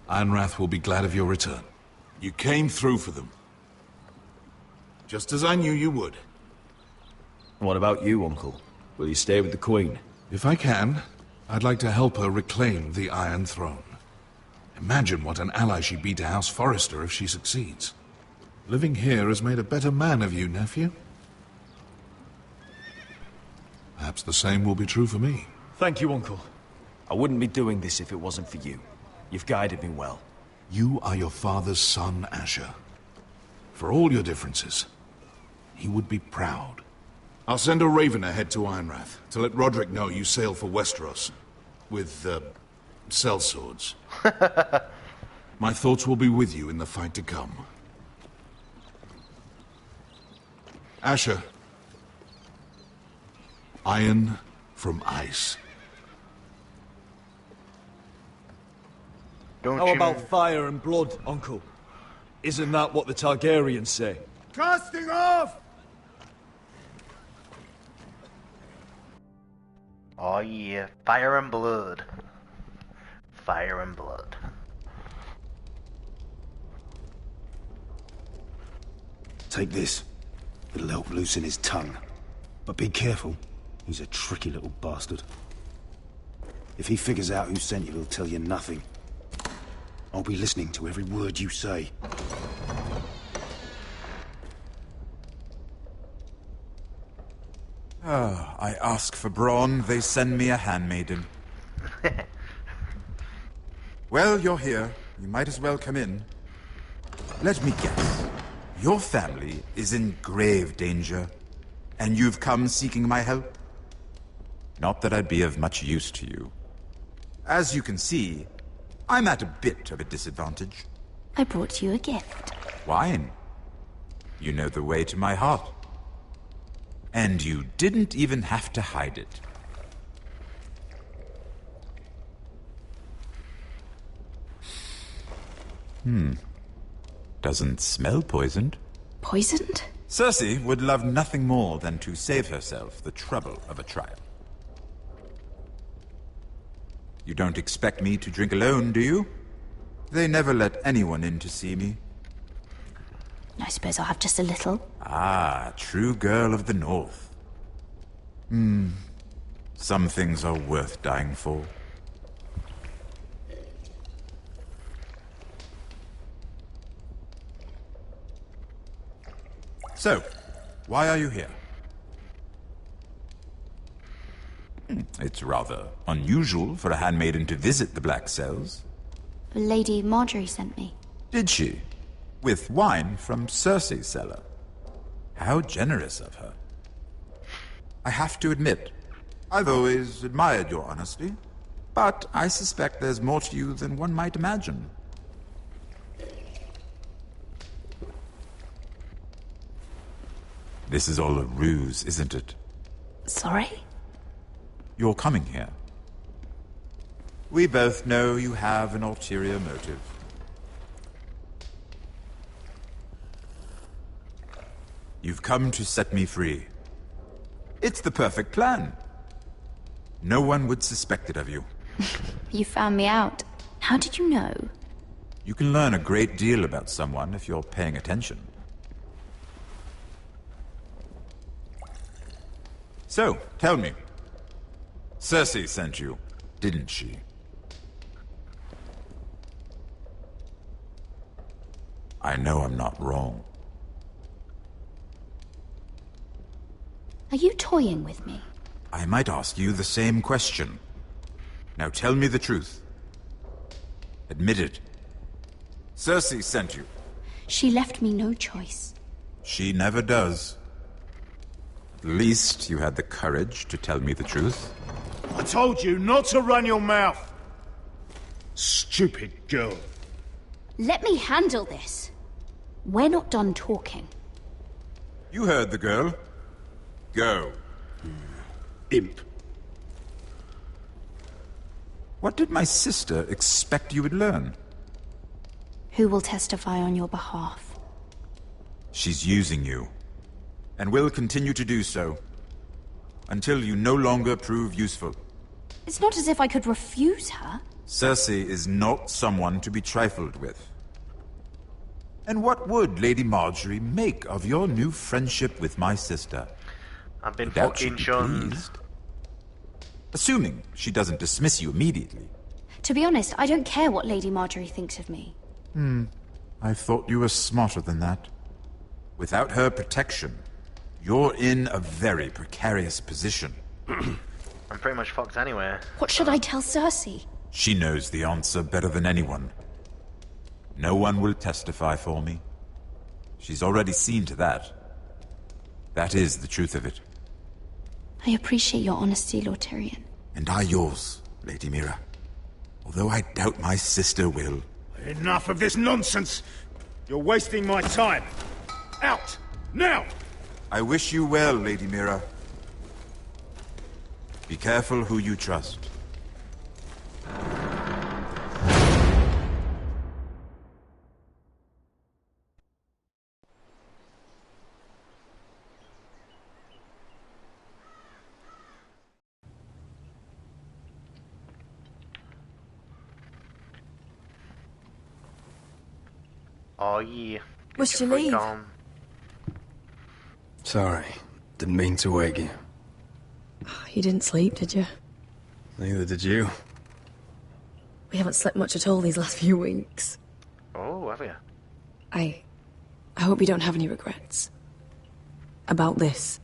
Ironrath will be glad of your return. You came through for them. just as I knew you would. What about you, Uncle? Will you stay with the Queen? If I can, I'd like to help her reclaim the Iron Throne. Imagine what an ally she'd be to House Forrester if she succeeds. Living here has made a better man of you, nephew. Perhaps the same will be true for me. Thank you, Uncle. I wouldn't be doing this if it wasn't for you. You've guided me well. You are your father's son, Asher. For all your differences, he would be proud. I'll send a raven ahead to Ironrath to let Roderick know you sail for Westeros. With, sellswords. My thoughts will be with you in the fight to come. Asher. Iron from ice. How about fire and blood, Uncle? Isn't that what the Targaryens say? Casting off! Oh yeah, fire and blood. Fire and blood. Take this. It'll help loosen his tongue. But be careful. He's a tricky little bastard. If he figures out who sent you, he'll tell you nothing. I'll be listening to every word you say. I ask for brawn, they send me a handmaiden. Well, you're here. You might as well come in. Let me guess. Your family is in grave danger, and you've come seeking my help? Not that I'd be of much use to you. As you can see, I'm at a bit of a disadvantage. I brought you a gift. Wine. You know the way to my heart. And you didn't even have to hide it. Doesn't smell poisoned. Poisoned? Cersei would love nothing more than to save herself the trouble of a trial. You don't expect me to drink alone, do you? They never let anyone in to see me. I suppose I'll have just a little. Ah, true girl of the North. Some things are worth dying for. So, why are you here? It's rather unusual for a handmaiden to visit the Black Cells. Lady Marjorie sent me. Did she? With wine from Cersei's cellar. How generous of her. I have to admit, I've always admired your honesty, but I suspect there's more to you than one might imagine. This is all a ruse, isn't it? Sorry? You're coming here. We both know you have an ulterior motive. You've come to set me free. It's the perfect plan. No one would suspect it of you. You found me out. How did you know? You can learn a great deal about someone if you're paying attention. So, tell me. Cersei sent you, didn't she? I know I'm not wrong. Are you toying with me? I might ask you the same question. Now tell me the truth. Admit it. Cersei sent you. She left me no choice. She never does. At least you had the courage to tell me the truth. I told you not to run your mouth. Stupid girl. Let me handle this. We're not done talking. You heard the girl. Go. Imp. What did my sister expect you would learn? Who will testify on your behalf? She's using you, and will continue to do so, until you no longer prove useful. It's not as if I could refuse her. Cersei is not someone to be trifled with. And what would Lady Marjorie make of your new friendship with my sister? I've been No doubt she'd fucking be shunned. pleased. Assuming she doesn't dismiss you immediately. To be honest, I don't care what Lady Marjorie thinks of me. I thought you were smarter than that. Without her protection, you're in a very precarious position. I'm pretty much fucked anyway. What should I tell Cersei? She knows the answer better than anyone. No one will testify for me. She's already seen to that. That is the truth of it. I appreciate your honesty, Lord Tyrion. And I yours, Lady Mira. Although I doubt my sister will. Enough of this nonsense! You're wasting my time! Out! Now! I wish you well, Lady Mira. Be careful who you trust. Oh yeah. What's your Freak leave? on. Sorry, didn't mean to wake you. You didn't sleep, did you? Neither did you. We haven't slept much at all these last few weeks. Oh, have you? I hope you don't have any regrets. About this.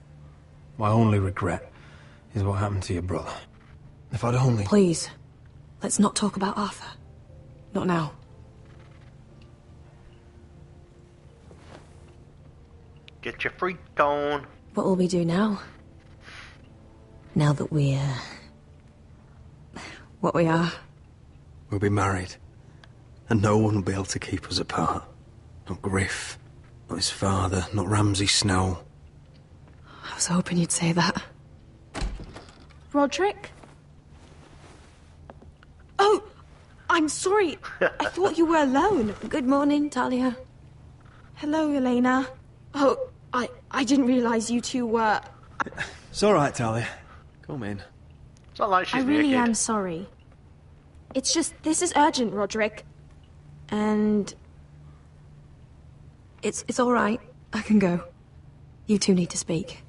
My only regret is what happened to your brother. If I'd only... Please, let's not talk about Arthur. Not now. Get your freak on. What will we do now? Now that we're... what we are. We'll be married. And no one will be able to keep us apart. Not Griff, not his father, not Ramsay Snow. I was hoping you'd say that. Roderick? Oh, I'm sorry. I thought you were alone. Good morning, Talia. Hello, Elena. Oh, I didn't realize you two were... It's all right, Talia. Come in. It's not like she's I really naked. am sorry. It's just, this is urgent, Roderick. And... It's all right. I can go. You two need to speak.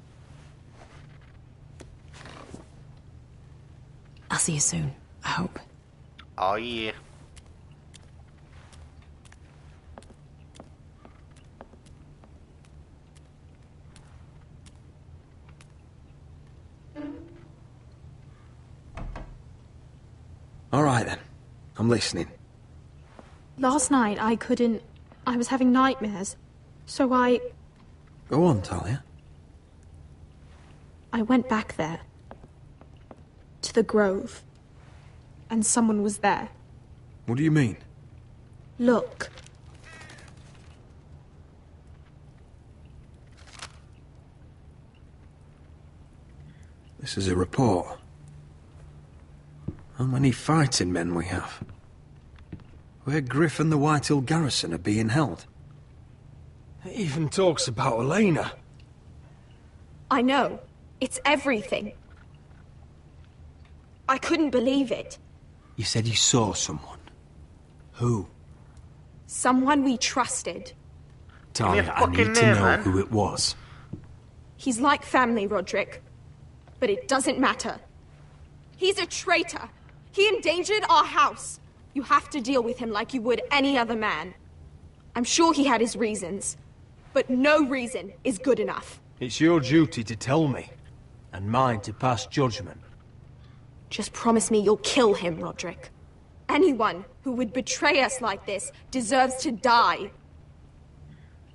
I'll see you soon, I hope. Oh yeah. All right, then. I'm listening. Last night, I was having nightmares. So I Go on, Talia. went back there. To the grove. And someone was there. What do you mean? Look. This is a report. How many fighting men we have? Where Griff and the Whitehill garrison are being held. It even talks about Elena. I know. It's everything. I couldn't believe it. You said you saw someone. Who? Someone we trusted. Talia, I need to know who it was. He's like family, Roderick. But it doesn't matter. He's a traitor. He endangered our house. You have to deal with him like you would any other man. I'm sure he had his reasons. But no reason is good enough. It's your duty to tell me, and mine to pass judgment. Just promise me you'll kill him, Roderick. Anyone who would betray us like this deserves to die.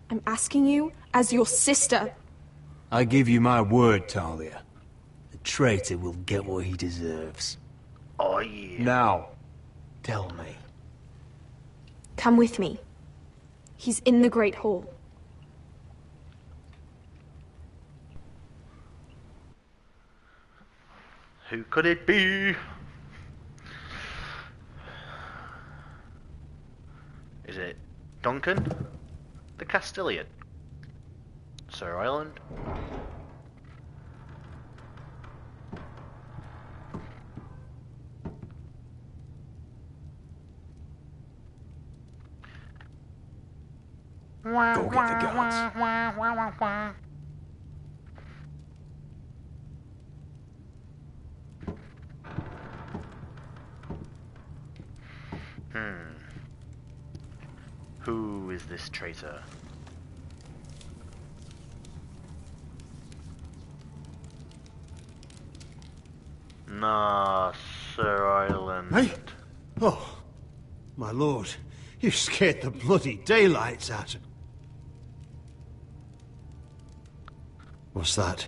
I'm asking you as your sister. I give you my word, Talia. The traitor will get what he deserves. Oh, yeah. Now, tell me. Come with me. He's in the Great Hall. Who could it be? Is it Duncan? The Castilian? Sir Island? Go get the guards. Who is this traitor? Nah, Sir Island. Hey? Oh, my lord. You scared the bloody daylights out of... What's that?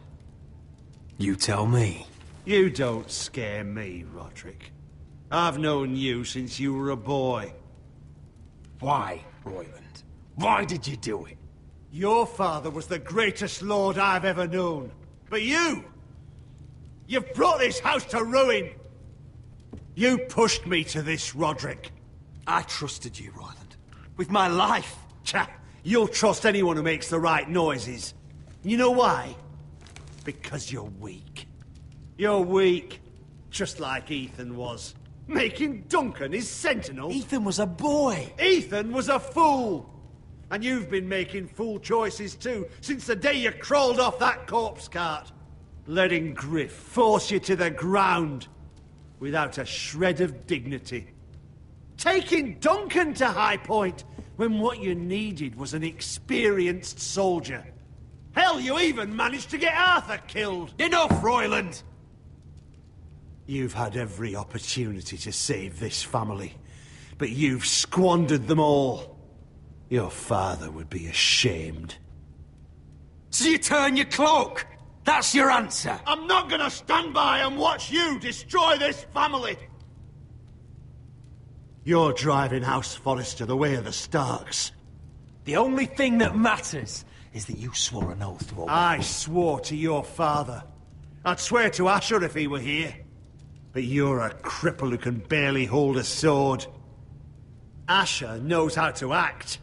You tell me. You don't scare me, Roderick. I've known you since you were a boy. Why, Royland? Why did you do it? Your father was the greatest lord I've ever known. But you! You've brought this house to ruin! You pushed me to this, Roderick. I trusted you, Royland. With my life. Cha! You'll trust anyone who makes the right noises. You know why? Because you're weak. You're weak. Just like Ethan was. Making Duncan his sentinel. Ethan was a boy. Ethan was a fool. And you've been making fool choices too, since the day you crawled off that corpse cart. Letting Griff force you to the ground, without a shred of dignity. Taking Duncan to High Point, when what you needed was an experienced soldier. Hell, you even managed to get Arthur killed. Enough, Royland! You've had every opportunity to save this family, but you've squandered them all. Your father would be ashamed. So you turn your cloak? That's your answer? I'm not gonna stand by and watch you destroy this family! You're driving House Forrester the way of the Starks. The only thing that matters is that you swore an oath to obey. I swore to your father. I'd swear to Asher if he were here. But you're a cripple who can barely hold a sword. Asher knows how to act.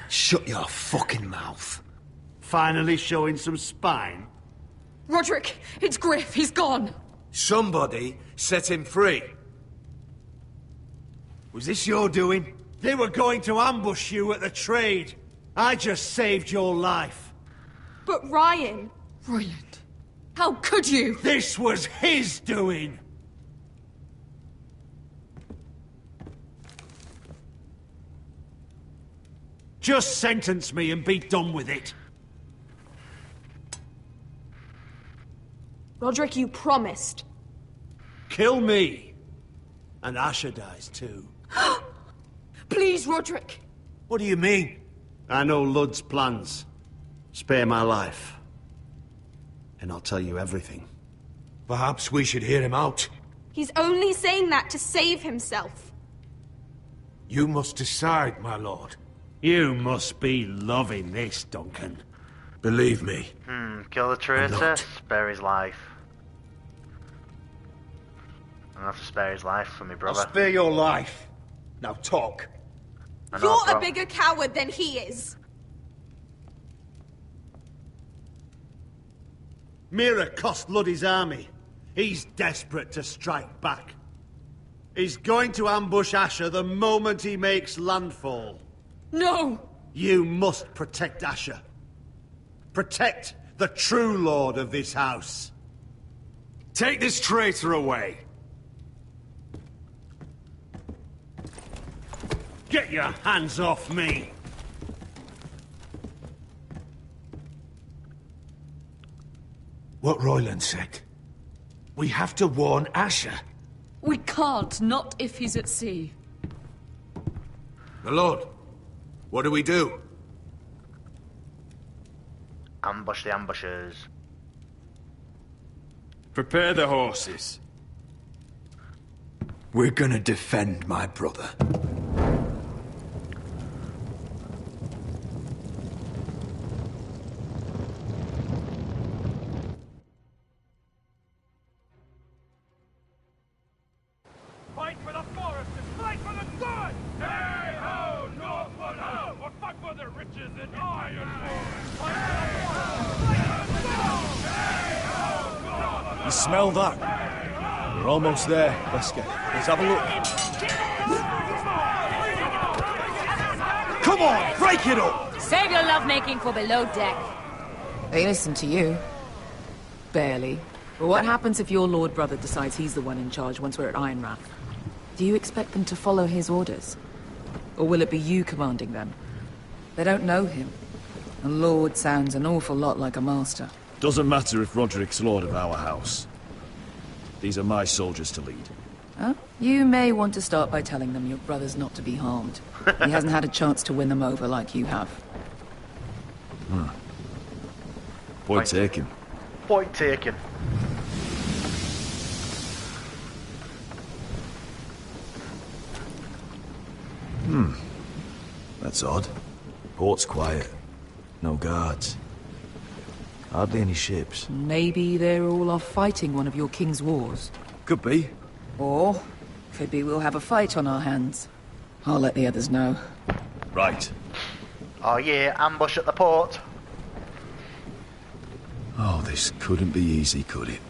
Shut your fucking mouth. Finally showing some spine? Roderick, it's Griff. He's gone. Somebody set him free. Was this your doing? They were going to ambush you at the trade. I just saved your life. But Ryan... Royland, how could you? This was his doing. Just sentence me and be done with it. Roderick, you promised. Kill me. And Asher dies too. Please, Roderick. What do you mean? I know Lud's plans. Spare my life. And I'll tell you everything. Perhaps we should hear him out. He's only saying that to save himself. You must decide, my lord. You must be loving this, Duncan. Believe me. Kill the traitor, spare his life. I'm gonna have to spare his life for me, brother. I'll spare your life. Now talk. You're a bigger coward than he is. Mira cost Lud his army. He's desperate to strike back. He's going to ambush Asher the moment he makes landfall. No! You must protect Asher. Protect the true lord of this house. Take this traitor away. Get your hands off me! What Royland said. We have to warn Asher. We can't, not if he's at sea. My lord, what do we do? Ambush the ambushers. Prepare the horses. We're gonna defend my brother. Fight for the foresters! Fight for the sword! Hey ho, Northwood ho! Or fight for the riches in Ironwood! Fight for the foresters! Fight for the sword! Hey ho, Northwood! You smell that? We're almost there, Wesker. Let's have a look. Come on, break it up! Save your lovemaking for below deck. They listen to you. Barely. But what happens if your lord brother decides he's the one in charge once we're at Ironrath? Do you expect them to follow his orders? Or will it be you commanding them? They don't know him. A lord sounds an awful lot like a master. Doesn't matter if Roderick's lord of our house. These are my soldiers to lead. Huh? You may want to start by telling them your brother's not to be harmed. He hasn't had a chance to win them over like you have. Point taken. Point taken. That's odd. Port's quiet. No guards. Hardly any ships. Maybe they're all off fighting one of your king's wars. Could be. Or could be we'll have a fight on our hands. I'll let the others know. Right. Oh yeah, ambush at the port. Oh, this couldn't be easy, could it?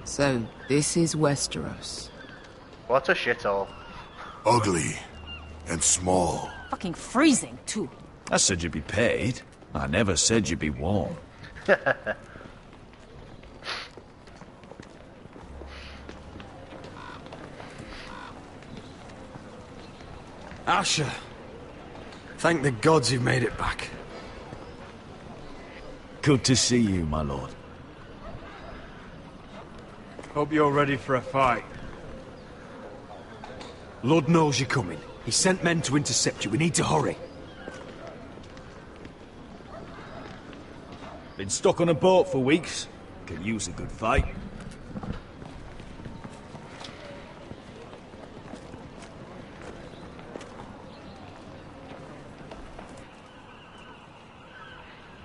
So, this is Westeros. What a shithole. Ugly. And small. Fucking freezing, too. I said you'd be paid. I never said you'd be warm. Asher. Thank the gods you've made it back. Good to see you, my lord. Hope you're ready for a fight. Lord knows you're coming. He sent men to intercept you. We need to hurry. Been stuck on a boat for weeks. Could use a good fight.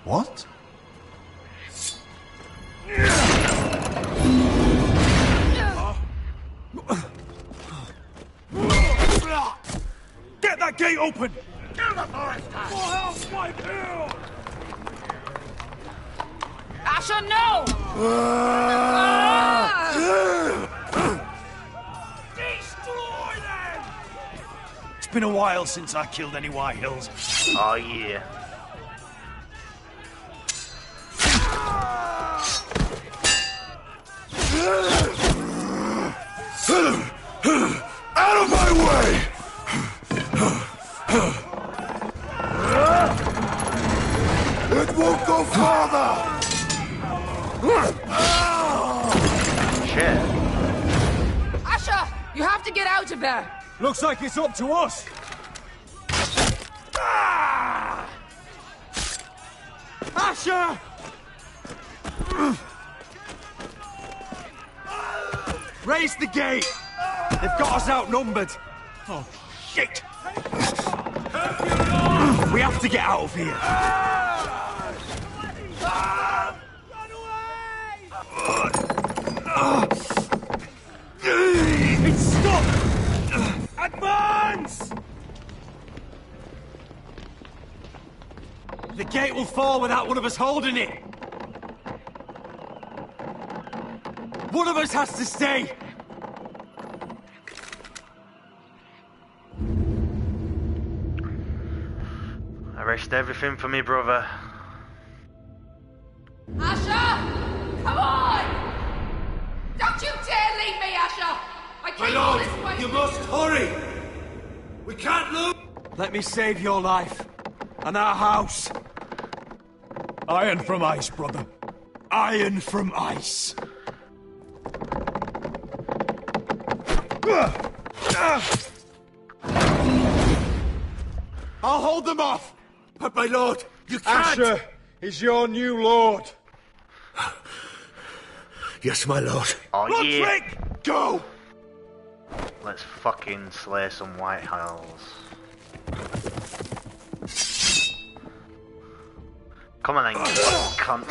What? Get that gate open! Asher, no! Destroy them! It's been a while since I killed any White Hills. Oh yeah. Out of my way! It won't go farther! Shit. Asher! You have to get out of there! Looks like it's up to us. Asher! Raise the gate! They've got us outnumbered. Oh, shit! We have to get out of here. It's stuck! Advance! The gate will fall without one of us holding it. One of us has to stay. I risked everything for me, brother. Asher! Come on! Don't you dare leave me, Asher! I came all this way. You must hurry! We can't lose! Let me save your life. And our house. Iron from ice, brother. Iron from ice. I'll hold them off! But my lord, you can't! Asher is your new lord. Yes, my lord. Oh Roderick! yeah. Go! Let's fucking slay some White Hills. Come on then, you cunt.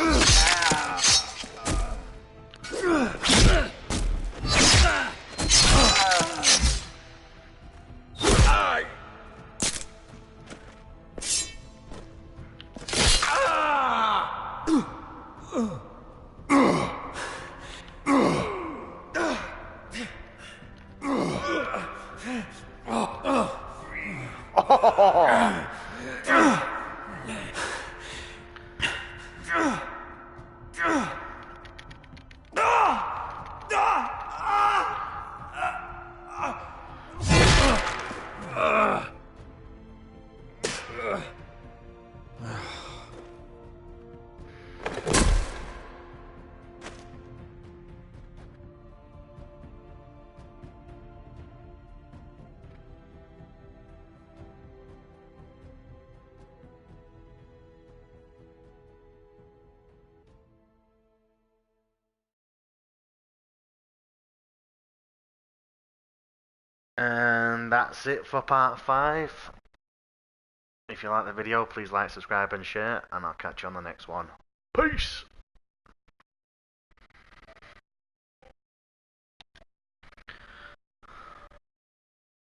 And that's it for part 5. If you like the video, please like, subscribe and share, and I'll catch you on the next one. Peace!